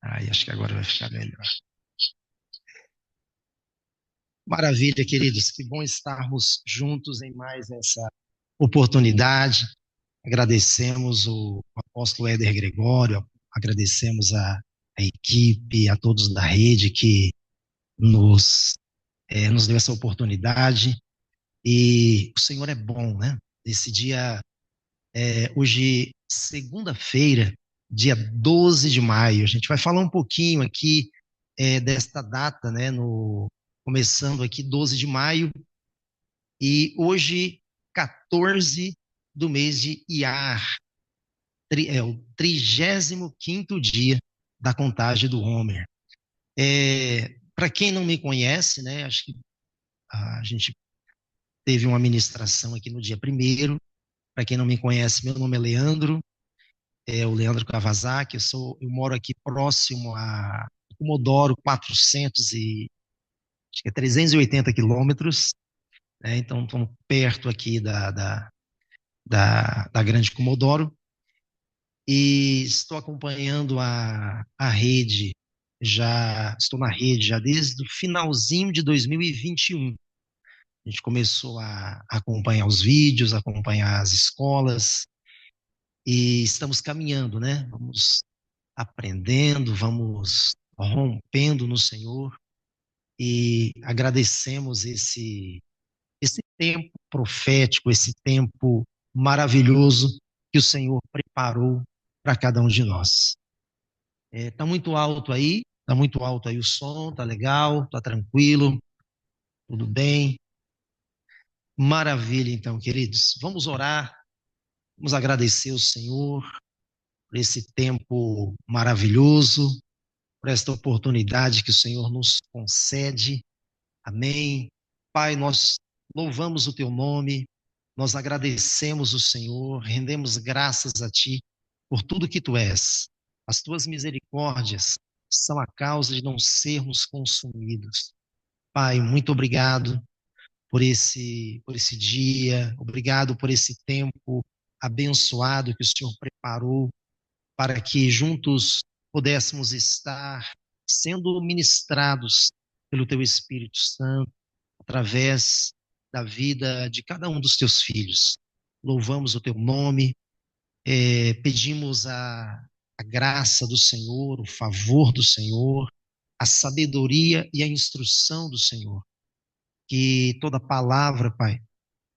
Acho que agora vai ficar melhor. Maravilha, queridos. Que bom estarmos juntos em mais essa oportunidade. Agradecemos o apóstolo Éder Gregório, agradecemos a equipe, a todos da rede que nos deu essa oportunidade. E o Senhor é bom, né? Esse dia, hoje, segunda-feira, dia 12 de maio, a gente vai falar um pouquinho aqui desta data, né? Começando aqui 12 de maio, e hoje, 14 do mês de Iar, o 35º dia da contagem do Homer. Para quem não me conhece, né? Acho que a gente teve uma ministração aqui no dia 1º. Para quem não me conhece, meu nome é Leandro, o Leandro Kawasaki. Eu moro aqui próximo a Comodoro, 380 quilômetros, né? Então, estamos perto aqui da Grande Comodoro, e estou acompanhando a rede, estou na rede já desde o finalzinho de 2021. A gente começou a acompanhar os vídeos, acompanhar as escolas, e estamos caminhando, né? Vamos aprendendo, vamos rompendo no Senhor, e agradecemos esse tempo profético, esse tempo maravilhoso que o Senhor preparou para cada um de nós. Tá muito alto aí? Tá muito alto aí o som? Tá legal? Tá tranquilo? Tudo bem? Maravilha, então, queridos. Vamos orar, vamos agradecer o Senhor por esse tempo maravilhoso, por esta oportunidade que o Senhor nos concede. Amém. Pai, nós louvamos o teu nome, nós agradecemos o Senhor, rendemos graças a ti por tudo que tu és. As tuas misericórdias são a causa de não sermos consumidos. Pai, muito obrigado, por esse dia, obrigado por esse tempo abençoado que o Senhor preparou para que juntos pudéssemos estar sendo ministrados pelo Teu Espírito Santo através da vida de cada um dos Teus filhos. Louvamos o Teu nome, pedimos a graça do Senhor, o favor do Senhor, a sabedoria e a instrução do Senhor. Que toda palavra, Pai,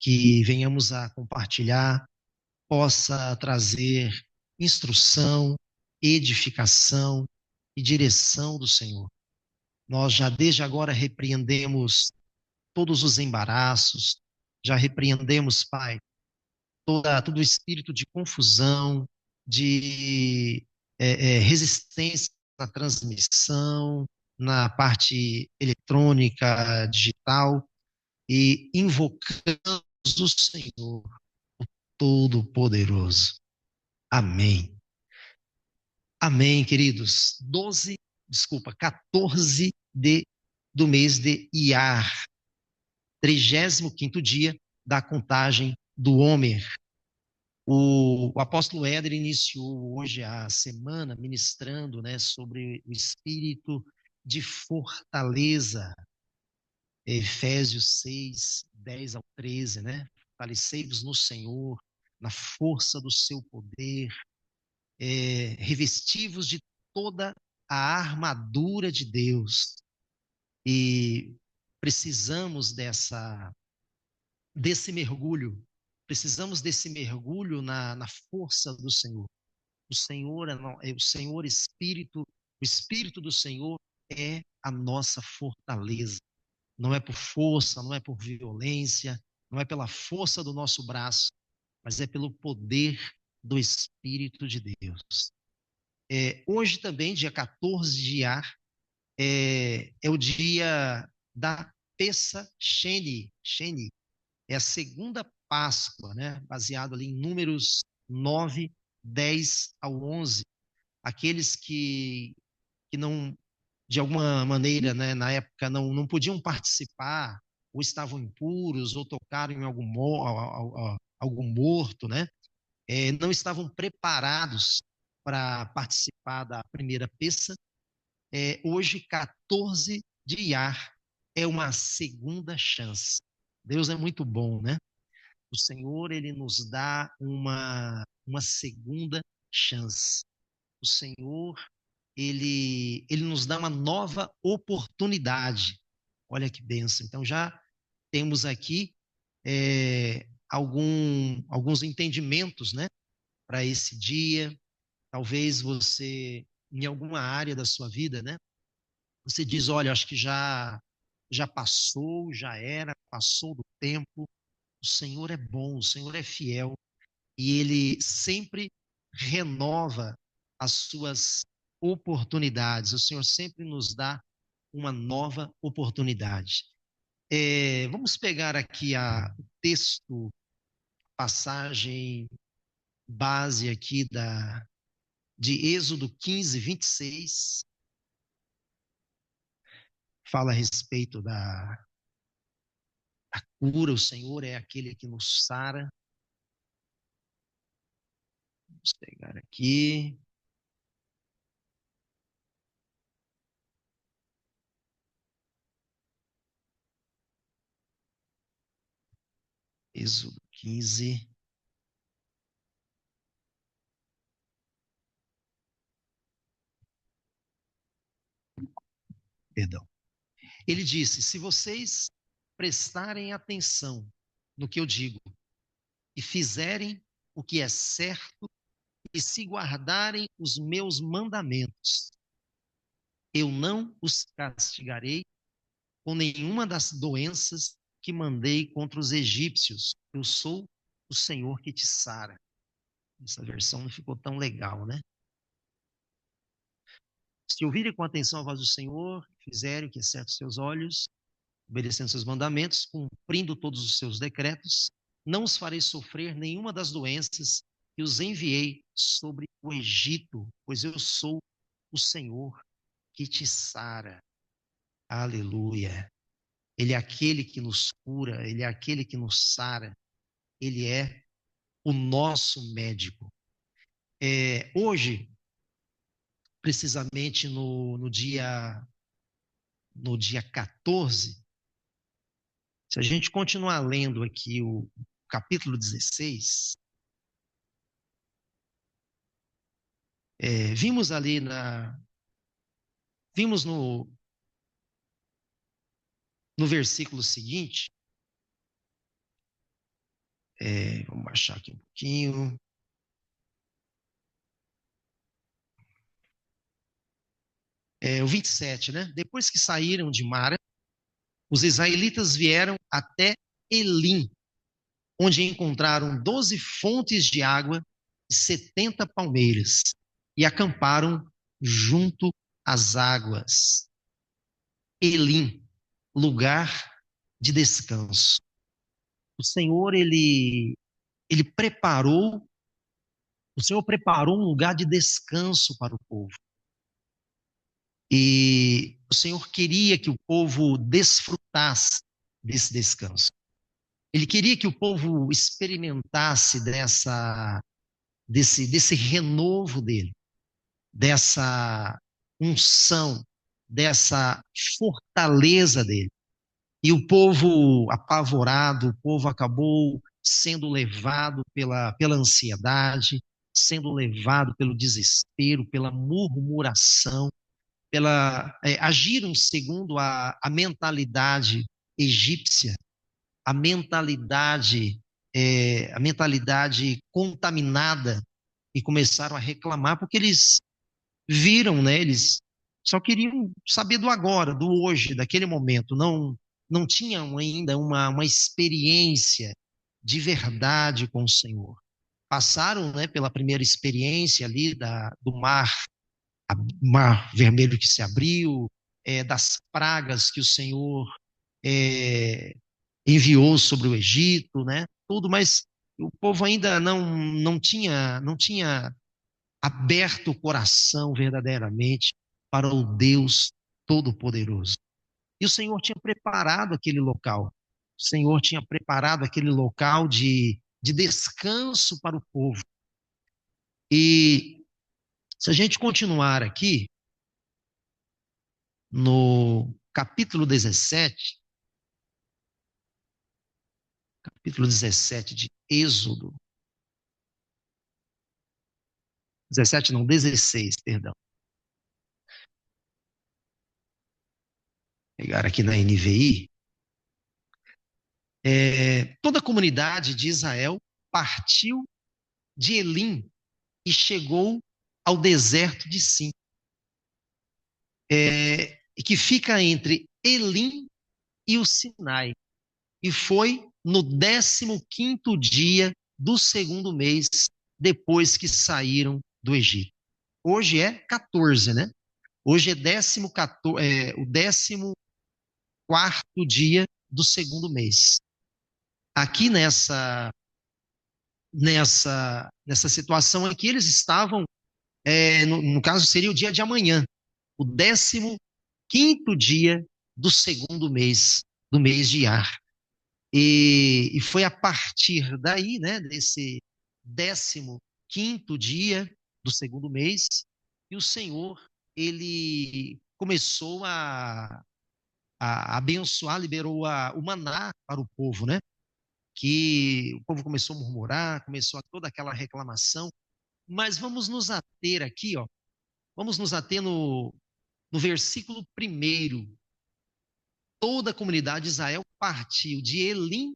que venhamos a compartilhar, possa trazer instrução, edificação e direção do Senhor. Nós já desde agora repreendemos todos os embaraços, já repreendemos, Pai, todo o espírito de confusão, de resistência na transmissão, na parte eletrônica, digital, e invocamos o Senhor Todo-Poderoso. Amém. Amém, queridos. 14 do mês de Iar, 35º dia da contagem do Homer. O apóstolo Éder iniciou hoje a semana ministrando, né, sobre o espírito de fortaleza. Efésios 6, 10 ao 13, né? Fortalecei-vos no Senhor, na força do seu poder, revesti-vos de toda a armadura de Deus. E precisamos desse mergulho, precisamos desse mergulho na força do Senhor. O Senhor é o Senhor Espírito, o Espírito do Senhor é a nossa fortaleza. Não é por força, não é por violência, não é pela força do nosso braço, mas é pelo poder do Espírito de Deus. Hoje também, dia 14 de Iar, é o dia da Pessa Sheni. Sheni é a segunda Páscoa, né? Baseado ali em Números 9, 10 ao 11. Aqueles que não, de alguma maneira, né, na época, não podiam participar, ou estavam impuros, ou tocaram em algum morto, né? Não estavam preparados para participar da primeira peça. Hoje, 14 de Iar, é uma segunda chance. Deus é muito bom, né? O Senhor, ele nos dá uma segunda chance. O Senhor, ele nos dá uma nova oportunidade. Olha que bênção. Então, já temos aqui alguns entendimentos, né, para esse dia. Talvez você, em alguma área da sua vida, né, você diz, olha, acho que já passou, já era, passou do tempo. O Senhor é bom, o Senhor é fiel e ele sempre renova as suas oportunidades. O Senhor sempre nos dá uma nova oportunidade. Vamos pegar aqui o texto, passagem base aqui de Êxodo 15, 26. Fala a respeito da cura. O Senhor é aquele que nos sara. Vamos pegar aqui. Êxodo 15. Perdão. Ele disse: se vocês prestarem atenção no que eu digo e fizerem o que é certo e se guardarem os meus mandamentos, eu não os castigarei com nenhuma das doenças que mandei contra os egípcios. Eu sou o Senhor que te sara. Essa versão não ficou tão legal, né? Se ouvirem com atenção a voz do Senhor, fizerem o que é certo aos seus olhos, obedecendo seus mandamentos, cumprindo todos os seus decretos, não os farei sofrer nenhuma das doenças que os enviei sobre o Egito, pois eu sou o Senhor que te sara. Aleluia. Ele é aquele que nos cura, ele é aquele que nos sara, ele é o nosso médico. Hoje, precisamente no dia 14, se a gente continuar lendo aqui o capítulo 16, vimos ali vimos no versículo seguinte, vamos baixar aqui um pouquinho. O 27, né? Depois que saíram de Mara, os israelitas vieram até Elim, onde encontraram 12 fontes de água e 70 palmeiras, e acamparam junto às águas. Elim, lugar de descanso. O Senhor, o Senhor preparou um lugar de descanso para o povo. E o Senhor queria que o povo desfrutasse desse descanso. Ele queria que o povo experimentasse desse renovo dele, dessa unção, dessa fortaleza dele. E o povo apavorado, o povo acabou sendo levado pela ansiedade, sendo levado pelo desespero, pela murmuração, agiram segundo a mentalidade egípcia, a mentalidade contaminada, e começaram a reclamar porque eles viram, né? Eles só queriam saber do agora, do hoje, daquele momento. Não tinham ainda uma experiência de verdade com o Senhor. Passaram, né, pela primeira experiência ali do mar vermelho que se abriu, das pragas que o Senhor é, enviou sobre o Egito, né? Tudo, mas o povo ainda não tinha aberto o coração verdadeiramente para o Deus Todo-Poderoso. E o Senhor tinha preparado aquele local. O Senhor tinha preparado aquele local de descanso para o povo. E se a gente continuar aqui, no capítulo 17 de Êxodo, 17 não, 16, perdão. Vou pegar aqui na NVI. Toda a comunidade de Israel partiu de Elim e chegou ao deserto de Sim, que fica entre Elim e o Sinai. E foi no 15º dia do segundo mês, depois que saíram do Egito. Hoje é 14, né? Hoje é o 14º dia do segundo mês. Aqui nessa situação aqui, eles estavam, no caso seria o dia de amanhã, o 15º dia do segundo mês, do mês de Ar. E foi a partir daí, né, desse 15º dia do segundo mês, que o Senhor, ele começou a abençoar, liberou o maná para o povo, né? Que o povo começou a murmurar, começou toda aquela reclamação. Mas vamos nos ater aqui, ó. Vamos nos ater no versículo 1. Toda a comunidade de Israel partiu de Elim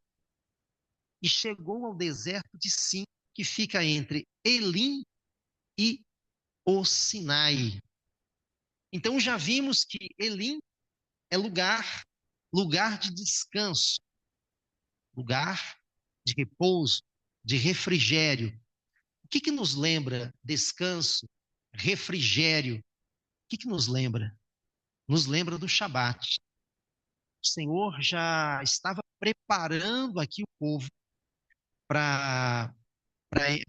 e chegou ao deserto de Sim, que fica entre Elim e o Sinai. Então já vimos que Elim é lugar de descanso, lugar de repouso, de refrigério. O que nos lembra descanso, refrigério? O que nos lembra? Nos lembra do Shabat. O Senhor já estava preparando aqui o povo para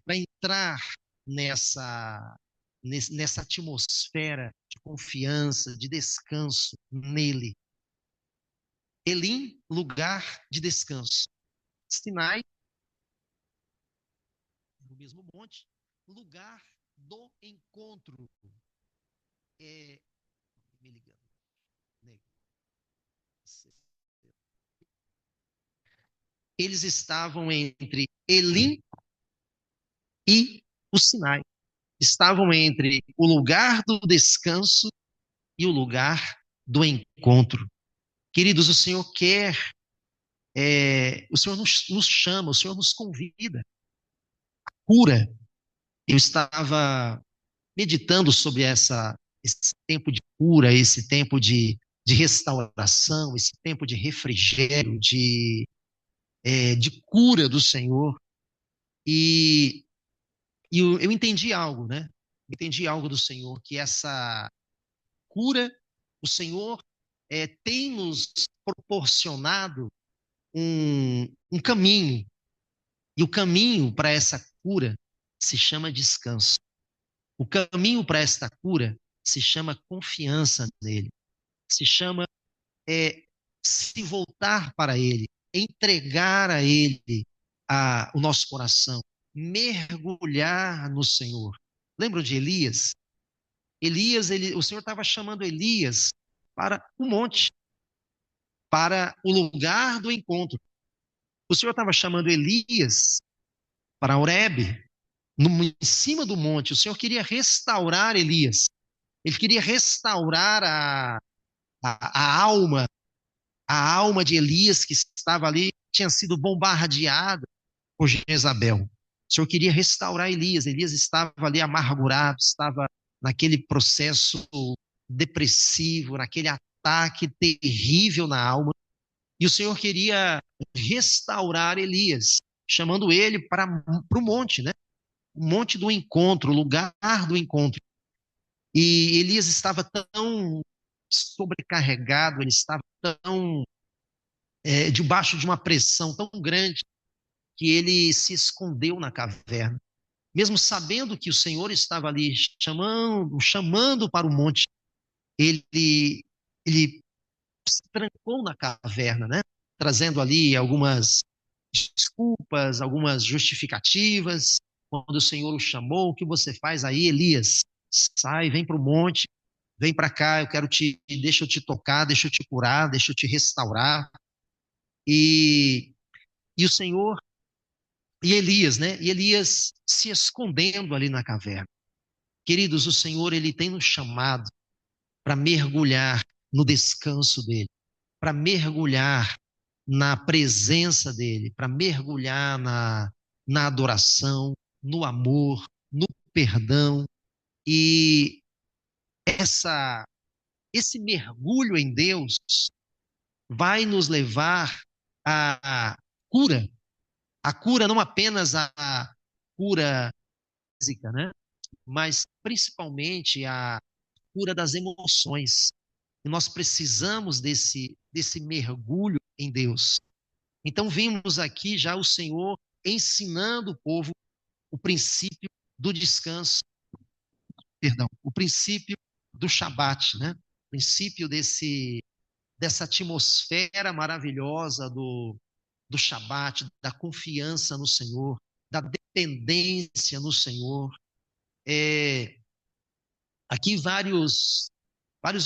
entrar nessa atmosfera de confiança, de descanso nele. Elim, lugar de descanso. Sinai, no mesmo monte, lugar do encontro. Me ligando. Né? Eles estavam entre Elim e o Sinai. Estavam entre o lugar do descanso e o lugar do encontro. Queridos, o Senhor quer, o Senhor nos chama, o Senhor nos convida. Cura. Eu estava meditando sobre esse tempo de cura, esse tempo de restauração, esse tempo de refrigério, de cura do Senhor. E, eu entendi algo, né? Entendi algo do Senhor, que essa cura, o Senhor tem nos proporcionado um caminho. E o caminho para essa cura se chama descanso. O caminho para esta cura se chama confiança nele, se chama é, se voltar para ele, entregar a ele o nosso coração, mergulhar no Senhor. Lembram de Elias? O Senhor estava chamando Elias para o monte, para o lugar do encontro. O Senhor estava chamando Elias para Horebe, em cima do monte. O Senhor queria restaurar Elias. Ele queria restaurar a alma, a alma de Elias que estava ali, tinha sido bombardeada por Jezabel. O Senhor queria restaurar Elias. Elias estava ali amargurado, estava naquele processo depressivo, naquele ataque terrível na alma. E o Senhor queria restaurar Elias, chamando ele para o monte, né? O monte do encontro, o lugar do encontro. E Elias estava tão sobrecarregado, ele estava tão debaixo de uma pressão tão grande que ele se escondeu na caverna. Mesmo sabendo que o Senhor estava ali chamando para o monte, ele se trancou na caverna, né? Trazendo ali algumas desculpas, algumas justificativas. Quando o Senhor o chamou, o que você faz aí, Elias? Sai, vem para o monte, vem para cá, deixa eu te tocar, deixa eu te curar, deixa eu te restaurar. E, e o Senhor, e Elias, né? E Elias se escondendo ali na caverna. Queridos, o Senhor, ele tem nos chamado para mergulhar no descanso dele, para mergulhar na presença dele, para mergulhar na adoração, no amor, no perdão. E esse mergulho em Deus vai nos levar à cura. A cura não apenas a cura física, né? Mas principalmente a cura das emoções. E nós precisamos desse mergulho em Deus. Então, vimos aqui já o Senhor ensinando o povo o princípio do descanso, perdão, o princípio do Shabat, né? O princípio dessa atmosfera maravilhosa do Shabat, da confiança no Senhor, da dependência no Senhor. Aqui vários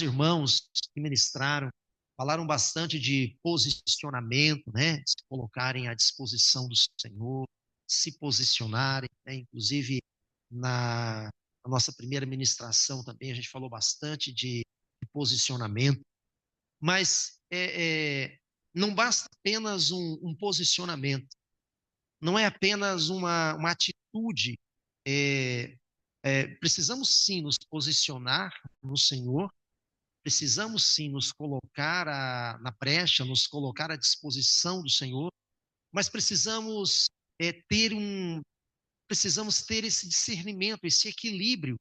irmãos que ministraram falaram bastante de posicionamento, né? Se colocarem à disposição do Senhor, se posicionarem, né? Inclusive na nossa primeira ministração também a gente falou bastante de posicionamento, mas não basta apenas um posicionamento, não é apenas uma atitude. Precisamos sim nos posicionar no Senhor, precisamos sim nos colocar na brecha, nos colocar à disposição do Senhor, mas é, ter um, precisamos ter esse discernimento, esse equilíbrio,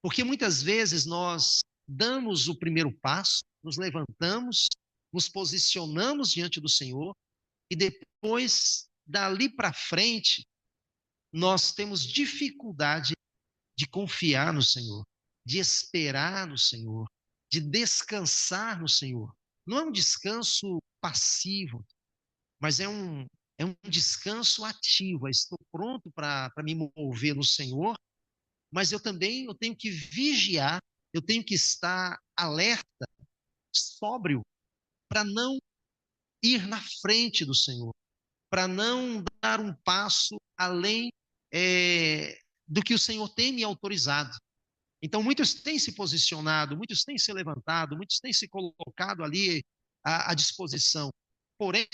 porque muitas vezes nós damos o primeiro passo, nos levantamos, nos posicionamos diante do Senhor e depois, dali para frente, nós temos dificuldade de confiar no Senhor, de esperar no Senhor, de descansar no Senhor. não é um descanso passivo, mas é um descanso ativo. Eu estou pronto para me mover no Senhor, mas eu tenho que vigiar, eu tenho que estar alerta, sóbrio, para não ir na frente do Senhor, para não dar um passo além do que o Senhor tem me autorizado. Então, muitos têm se posicionado, muitos têm se levantado, muitos têm se colocado ali à disposição. Porém,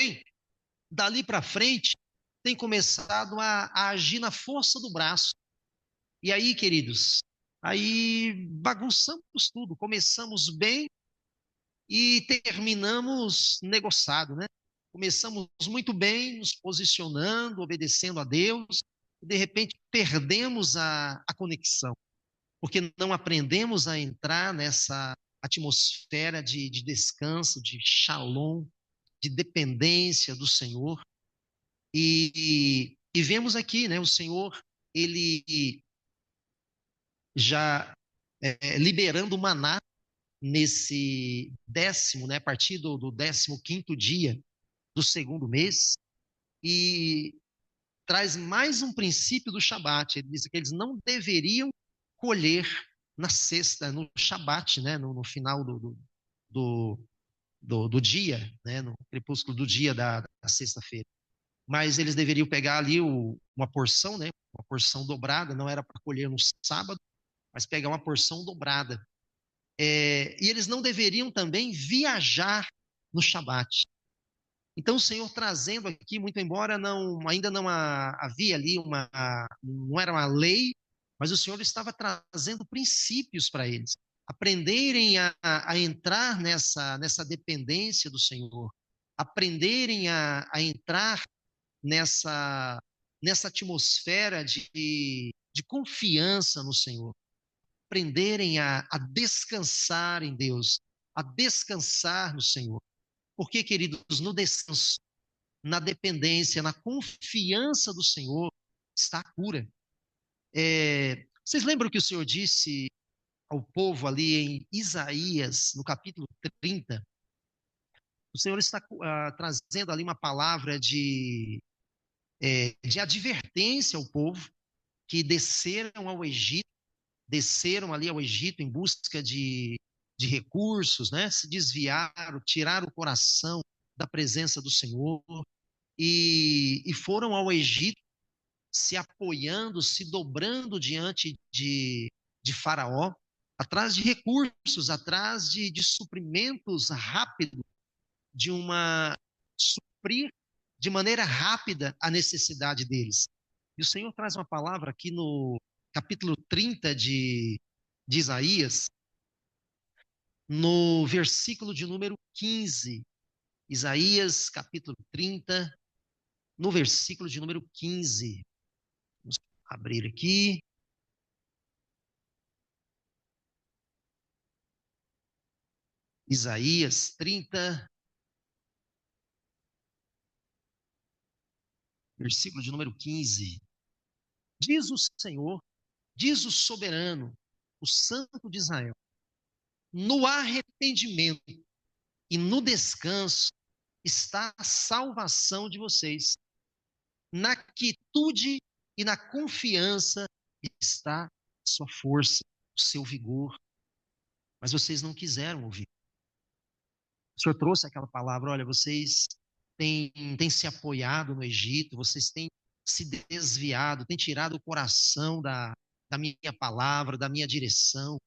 dali para frente, tem começado a agir na força do braço. E aí, queridos, aí bagunçamos tudo. Começamos bem e terminamos negociado, né? Começamos muito bem, nos posicionando, obedecendo a Deus, e de repente perdemos a conexão, porque não aprendemos a entrar nessa atmosfera de descanso, de shalom, de dependência do Senhor. E vemos aqui, né, o Senhor, ele já liberando o maná nesse décimo, né, a partir do 15º dia do segundo mês, e traz mais um princípio do Shabat. Ele diz que eles não deveriam colher na sexta, no Shabat, né, no final do, do dia, né, no crepúsculo do dia da sexta-feira. Mas eles deveriam pegar ali uma porção, né, uma porção dobrada, não era para colher no sábado, mas pegar uma porção dobrada. E eles não deveriam também viajar no Shabat. Então o Senhor trazendo aqui, muito embora ainda não havia ali não era uma lei, mas o Senhor estava trazendo princípios para eles, aprenderem a entrar nessa dependência do Senhor, aprenderem a entrar nessa atmosfera de confiança no Senhor, aprenderem a descansar em Deus, a descansar no Senhor. Porque, queridos, no descanso, na dependência, na confiança do Senhor, está a cura. Vocês lembram que o Senhor disse ao povo ali em Isaías, no capítulo 30? O Senhor está trazendo ali uma palavra de advertência ao povo que desceram ali ao Egito em busca de recursos, né? Se desviaram, tiraram o coração da presença do Senhor e foram ao Egito se apoiando, se dobrando diante de Faraó, atrás de recursos, atrás de suprimentos rápidos, suprir de maneira rápida a necessidade deles. E o Senhor traz uma palavra aqui no capítulo 30 de Isaías, no versículo de número 15. Isaías, capítulo 30, no versículo de número 15. Vamos abrir aqui. Isaías 30, versículo de número 15. Diz o Senhor, diz o soberano, o Santo de Israel: no arrependimento e no descanso está a salvação de vocês. Na quietude e na confiança está a sua força, o seu vigor. Mas vocês não quiseram ouvir. O Senhor trouxe aquela palavra: olha, vocês têm se apoiado no Egito, vocês têm se desviado, têm tirado o coração da minha palavra, da minha direção,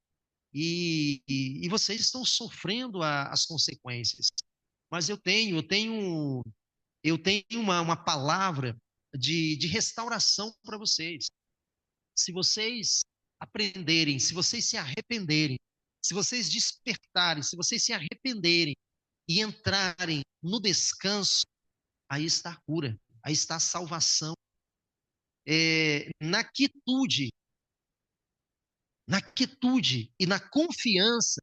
e vocês estão sofrendo as consequências. Mas eu tenho uma palavra de restauração para vocês. Se vocês aprenderem, se vocês se arrependerem, se vocês despertarem, se vocês se arrependerem e entrarem no descanso, aí está a cura, aí está a salvação. Na quietude e na confiança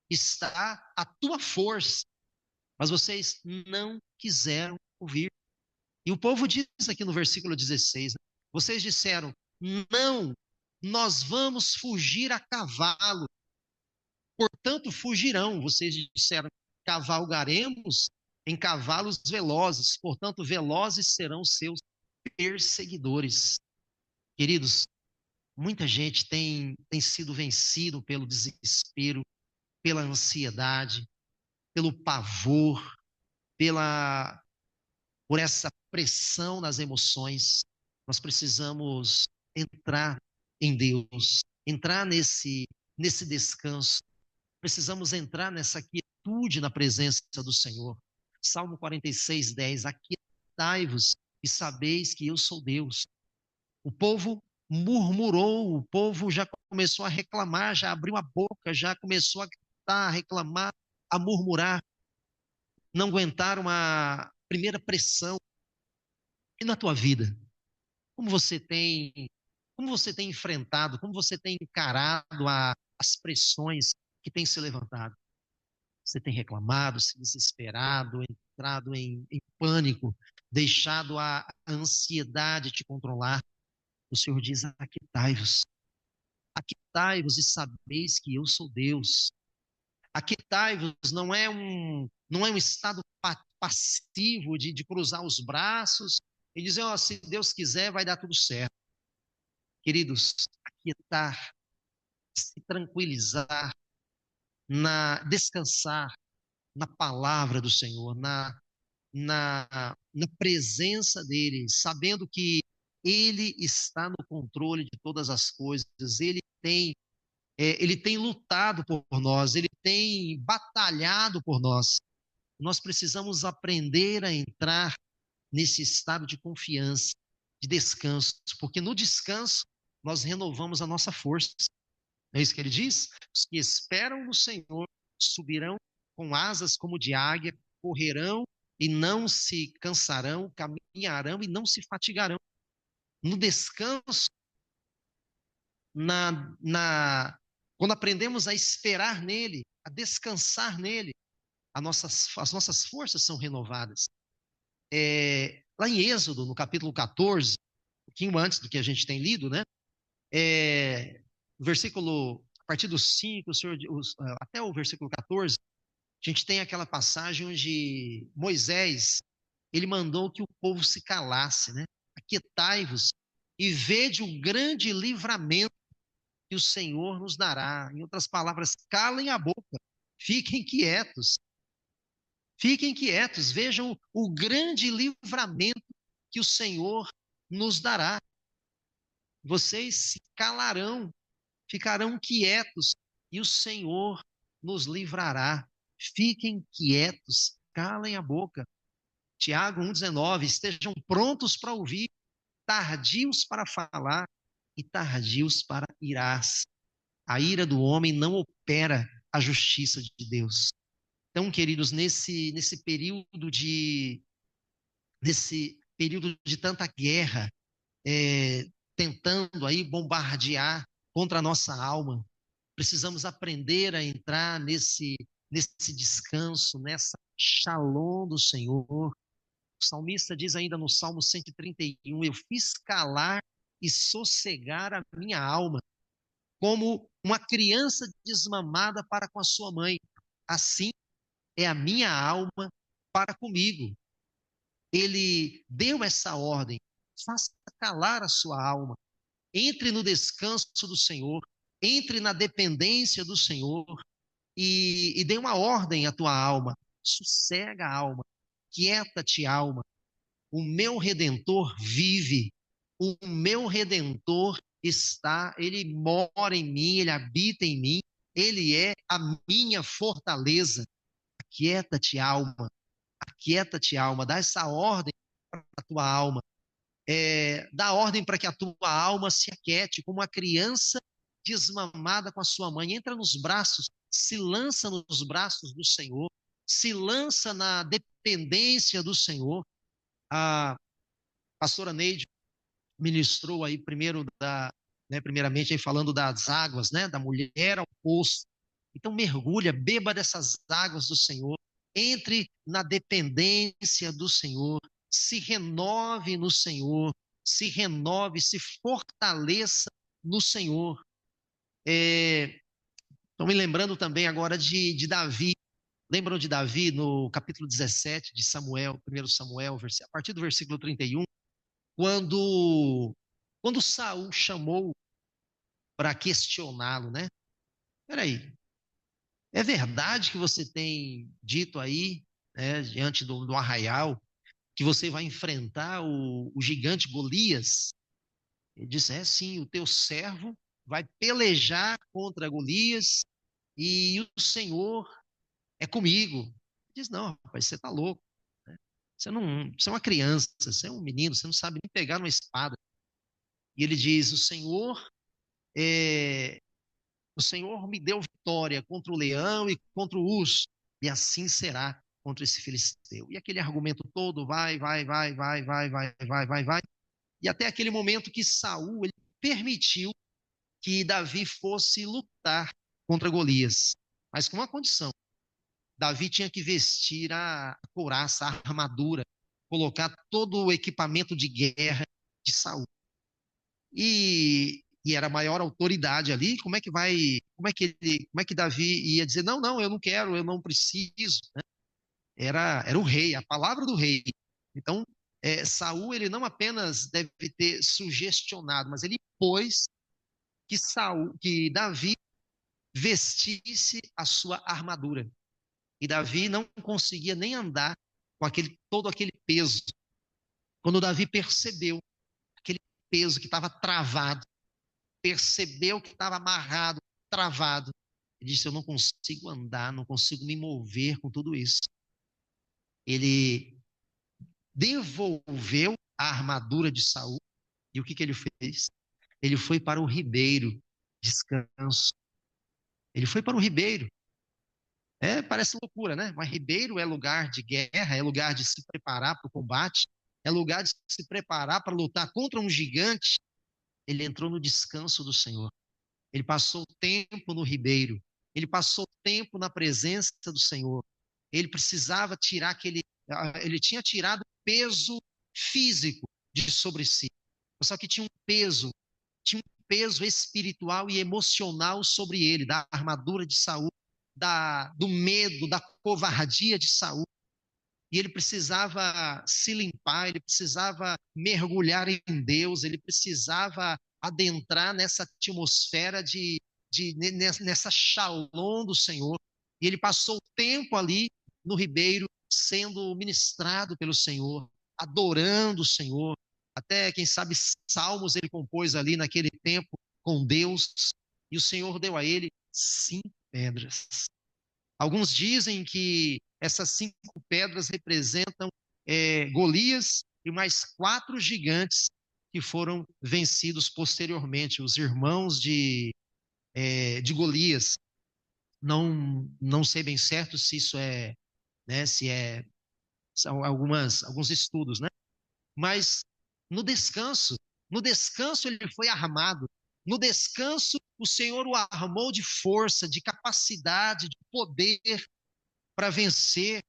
está a tua força. Mas vocês não quiseram ouvir. E o povo diz aqui no versículo 16, né? Vocês disseram: não, nós vamos fugir a cavalo. Portanto, fugirão. Vocês disseram: cavalgaremos em cavalos velozes, portanto, velozes serão seus perseguidores. Queridos, muita gente tem sido vencido pelo desespero, pela ansiedade, pelo pavor, pela por essa pressão nas emoções. Nós precisamos entrar em Deus, entrar nesse descanso. Precisamos entrar nessa quietude na presença do Senhor. Salmo 46:10, aquietai-vos e sabeis que eu sou Deus. O povo murmurou, o povo já começou a reclamar, já abriu a boca, já começou a gritar, a reclamar, a murmurar, não aguentaram a primeira pressão. E na tua vida, como você tem, como você tem enfrentado, como você tem encarado as pressões que têm se levantado? Você tem reclamado, se desesperado, entrado em pânico, deixado a ansiedade te controlar? O Senhor diz: aquietai-vos, aquietai-vos e sabeis que eu sou Deus. Aquietai-vos não é um estado passivo de cruzar os braços e dizer: ó, se Deus quiser, vai dar tudo certo. Queridos, aquietar, se tranquilizar, descansar na palavra do Senhor, na presença dele, sabendo que ele está no controle de todas as coisas, ele tem lutado por nós, ele tem batalhado por nós. Nós precisamos aprender a entrar nesse estado de confiança, de descanso, porque no descanso nós renovamos a nossa força. Não é isso que ele diz? Os que esperam no Senhor subirão com asas como de águia, correrão e não se cansarão, caminharão e não se fatigarão. No descanso, quando aprendemos a esperar nele, a descansar nele, as nossas forças são renovadas. Lá em Êxodo, no capítulo 14, um pouquinho antes do que a gente tem lido, né? A partir do 5, até o versículo 14, a gente tem aquela passagem onde Moisés, ele mandou que o povo se calasse, né? Aquietai-vos e vede o grande livramento que o Senhor nos dará. Em outras palavras, calem a boca, fiquem quietos. Fiquem quietos, vejam o grande livramento que o Senhor nos dará. Vocês se calarão, ficarão quietos e o Senhor nos livrará. Fiquem quietos, calem a boca. Tiago 1,19, estejam prontos para ouvir, tardios para falar e tardios para irar-se. A ira do homem não opera a justiça de Deus. Então, queridos, nesse período de tanta guerra, tentando aí bombardear contra a nossa alma, precisamos aprender a entrar nesse descanso, nessa shalom do Senhor. O salmista diz ainda no Salmo 131, eu fiz calar e sossegar a minha alma, como uma criança desmamada para com a sua mãe. Assim é a minha alma para comigo. Ele deu essa ordem, faça calar a sua alma, entre no descanso do Senhor, entre na dependência do Senhor e dê uma ordem à tua alma, sossega a alma, quieta-te alma, o meu Redentor vive, o meu Redentor ele mora em mim, ele habita em mim, ele é a minha fortaleza. Aquieta-te alma, dá essa ordem para a tua alma, dá ordem para que a tua alma se aquiete, como uma criança desmamada com a sua mãe, entra nos braços, se lança nos braços do Senhor, se lança na dependência do Senhor. A pastora Neide ministrou aí primeiramente aí falando das águas, né, da mulher ao poço. Então mergulha, beba dessas águas do Senhor, entre na dependência do Senhor, se renove no Senhor, se fortaleça no Senhor. Estou me lembrando também agora de Davi. Lembram de Davi no capítulo 17 de Samuel, 1 Samuel, a partir do versículo 31, quando, quando Saul chamou para questioná-lo, né? Peraí, é verdade que você tem dito aí, né, diante do arraial, que você vai enfrentar o gigante Golias? Ele disse: é sim, o teu servo vai pelejar contra Golias e o Senhor é comigo. Ele diz: não, rapaz, você está louco. Né? Você é uma criança, você é um menino, você não sabe nem pegar uma espada. E ele diz: é, o Senhor me deu vitória contra o leão e contra o urso, e assim será contra esse filisteu. E aquele argumento todo vai. E até aquele momento que Saul ele permitiu que Davi fosse lutar contra Golias, mas com uma condição. Davi tinha que vestir a couraça, a armadura, colocar todo o equipamento de guerra de Saul. E era a maior autoridade ali, como é que Davi ia dizer, não, não, eu não quero, eu não preciso, né? Era o rei, a palavra do rei. Então, Saul, ele não apenas deve ter sugestionado, mas ele pôs que Davi vestisse a sua armadura. E Davi não conseguia nem andar com todo aquele peso. Quando Davi percebeu aquele peso que estava travado, percebeu que estava amarrado, travado, ele disse: eu não consigo andar, não consigo me mover com tudo isso. Ele devolveu a armadura de Saul e o que ele fez? Ele foi para o ribeiro, descanso. Ele foi para o ribeiro. Parece loucura, né? Mas ribeiro é lugar de guerra, é lugar de se preparar para o combate, é lugar de se preparar para lutar contra um gigante. Ele entrou no descanso do Senhor. Ele passou tempo no ribeiro. Ele passou tempo na presença do Senhor. Ele precisava tirar ele tinha tirado peso físico de sobre si. Só que tinha um peso espiritual e emocional sobre ele, da armadura de Saul, do medo, da covardia de Saul. E ele precisava se limpar, ele precisava mergulhar em Deus, ele precisava adentrar nessa atmosfera nessa shalom do Senhor. E ele passou tempo ali no ribeiro, sendo ministrado pelo Senhor, adorando o Senhor. Até, quem sabe, salmos ele compôs ali naquele tempo com Deus. E o Senhor deu a ele 5 pedras. Alguns dizem que essas 5 pedras representam Golias e mais 4 gigantes que foram vencidos posteriormente, os irmãos de Golias. Não sei bem certo se isso né, são alguns estudos, né? Mas no descanso, no descanso ele foi armado. No descanso, o Senhor o armou de força, de capacidade, de poder para vencer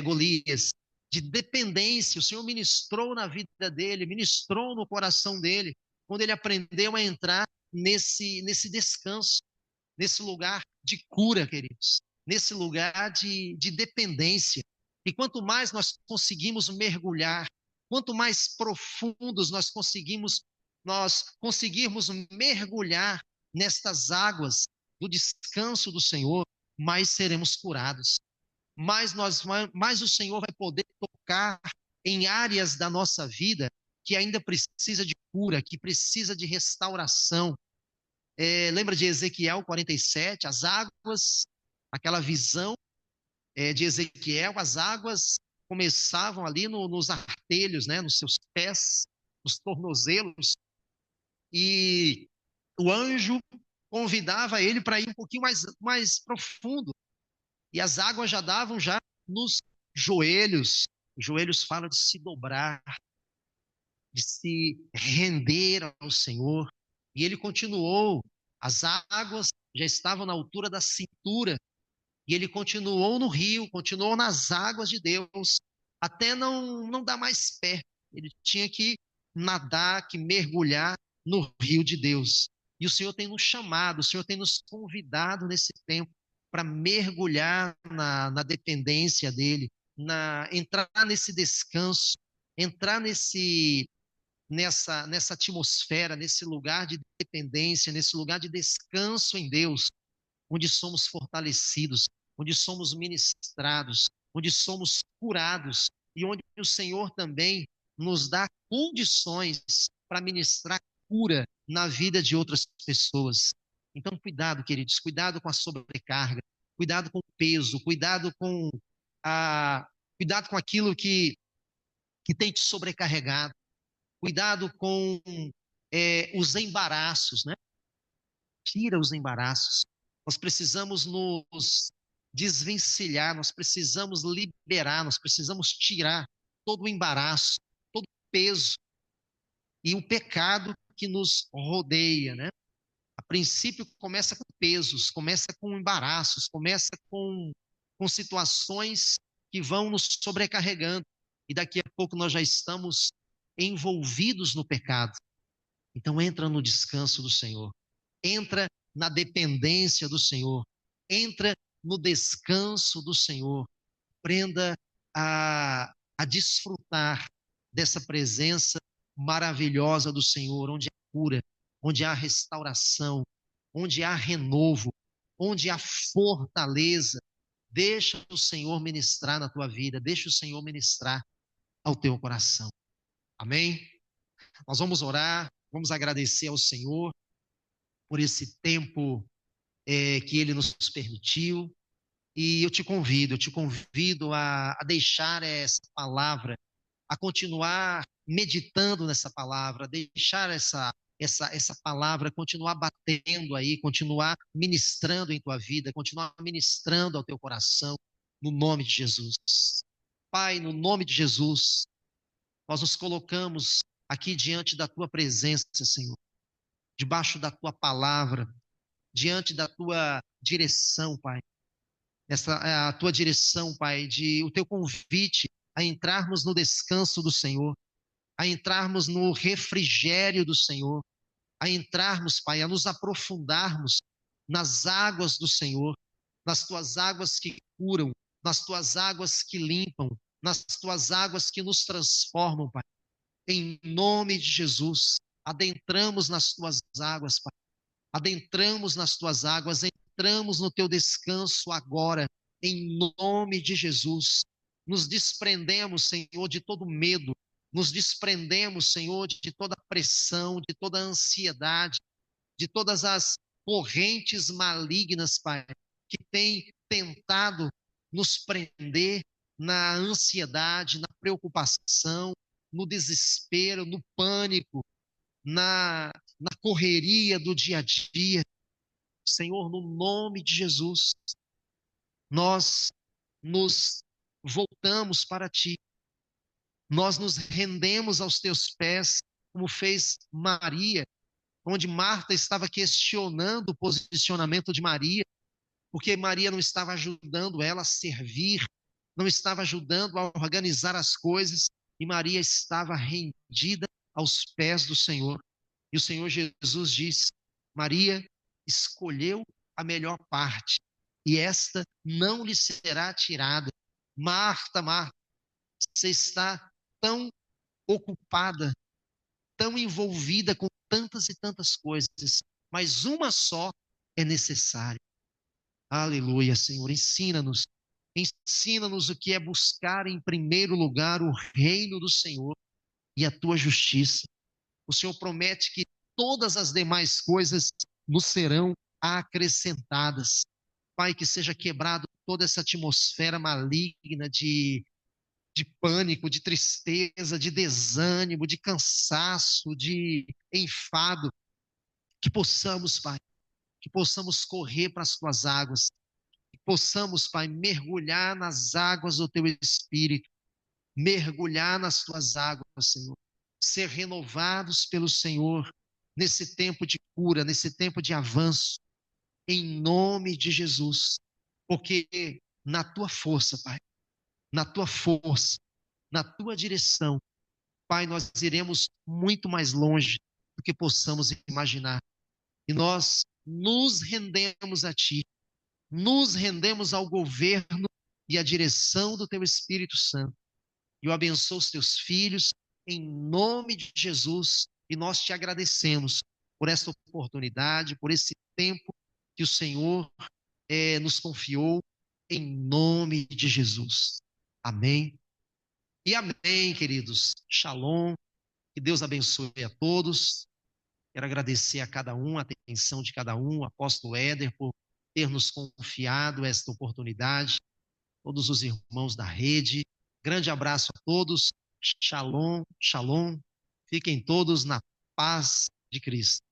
Golias, de dependência. O Senhor ministrou na vida dele, ministrou no coração dele, quando ele aprendeu a entrar nesse descanso, nesse lugar de cura, queridos, nesse lugar de dependência. E quanto mais nós conseguimos mergulhar, quanto mais profundos nós conseguirmos mergulhar nestas águas do descanso do Senhor, mais seremos curados. Mais o Senhor vai poder tocar em áreas da nossa vida que ainda precisa de cura, que precisa de restauração. Lembra de Ezequiel 47, as águas, aquela visão de Ezequiel, as águas começavam ali nos artelhos, né, nos seus pés, nos tornozelos, e o anjo convidava ele para ir um pouquinho mais profundo, e as águas já davam já nos joelhos. Os joelhos falam de se dobrar, de se render ao Senhor. E ele continuou. As águas já estavam na altura da cintura. E ele continuou no rio, continuou nas águas de Deus, até não dar mais pé. Ele tinha que nadar, que mergulhar no rio de Deus. E o Senhor tem nos chamado, o Senhor tem nos convidado nesse tempo para mergulhar na dependência dele, entrar nesse descanso, entrar nessa atmosfera, nesse lugar de dependência, nesse lugar de descanso em Deus, onde somos fortalecidos, onde somos ministrados, onde somos curados e onde o Senhor também nos dá condições para ministrar cura na vida de outras pessoas. Então, cuidado, queridos, cuidado com a sobrecarga, cuidado com o peso, a, cuidado com aquilo que tem te sobrecarregado, cuidado com os embaraços, né? Tira os embaraços. Nós precisamos nos desvencilhar, nós precisamos liberar, nós precisamos tirar todo o embaraço, todo o peso e o pecado que nos rodeia, né? A princípio começa com pesos, começa com embaraços, começa com situações que vão nos sobrecarregando e daqui a pouco nós já estamos envolvidos no pecado. Então entra no descanso do Senhor, entra na dependência do Senhor, entra no descanso do Senhor, aprenda a desfrutar dessa presença maravilhosa do Senhor, onde há cura, onde há restauração, onde há renovo, onde há fortaleza. Deixa o Senhor ministrar na tua vida, deixa o Senhor ministrar ao teu coração. Amém? Nós vamos orar, vamos agradecer ao Senhor por esse tempo que Ele nos permitiu. E eu te convido a deixar essa palavra, a continuar meditando nessa palavra, deixar essa palavra continuar batendo aí, continuar ministrando em tua vida, continuar ministrando ao teu coração, no nome de Jesus. Pai, no nome de Jesus, nós nos colocamos aqui diante da tua presença, Senhor, debaixo da tua palavra, diante da tua direção, Pai. Essa é a tua direção, Pai, o teu convite a entrarmos no descanso do Senhor, a entrarmos no refrigério do Senhor, a entrarmos, Pai, a nos aprofundarmos nas águas do Senhor, nas tuas águas que curam, nas tuas águas que limpam, nas tuas águas que nos transformam, Pai. Em nome de Jesus, adentramos nas tuas águas, Pai. Adentramos nas tuas águas, entramos no teu descanso agora, em nome de Jesus. Nos desprendemos, Senhor, de todo medo, nos desprendemos, Senhor, de toda pressão, de toda ansiedade, de todas as correntes malignas, Pai, que têm tentado nos prender na ansiedade, na preocupação, no desespero, no pânico, na correria do dia a dia. Senhor, no nome de Jesus, nós nos voltamos para Ti, nós nos rendemos aos Teus pés, como fez Maria, onde Marta estava questionando o posicionamento de Maria, porque Maria não estava ajudando ela a servir, não estava ajudando a organizar as coisas, e Maria estava rendida aos pés do Senhor. E o Senhor Jesus diz: Maria escolheu a melhor parte, e esta não lhe será tirada. Marta, Marta, você está tão ocupada, tão envolvida com tantas e tantas coisas, mas uma só é necessária. Aleluia, Senhor, ensina-nos o que é buscar em primeiro lugar o reino do Senhor e a tua justiça. O Senhor promete que todas as demais coisas nos serão acrescentadas. Pai, que seja quebrado toda essa atmosfera maligna de pânico, de tristeza, de desânimo, de cansaço, de enfado. Que possamos, Pai, que possamos correr para as tuas águas, que possamos, Pai, mergulhar nas águas do teu Espírito, mergulhar nas tuas águas, Senhor, ser renovados pelo Senhor nesse tempo de cura, nesse tempo de avanço, em nome de Jesus, porque na tua força, Pai, na tua força, na tua direção, Pai, nós iremos muito mais longe do que possamos imaginar. E nós nos rendemos a Ti, nos rendemos ao governo e à direção do teu Espírito Santo. E eu abençoo os teus filhos em nome de Jesus. E nós te agradecemos por esta oportunidade, por esse tempo que o Senhor nos confiou, em nome de Jesus. Amém. E amém, queridos. Shalom. Que Deus abençoe a todos. Quero agradecer a cada um, a atenção de cada um, apóstolo Éder, por ter nos confiado esta oportunidade, todos os irmãos da rede. Grande abraço a todos. Shalom, shalom. Fiquem todos na paz de Cristo.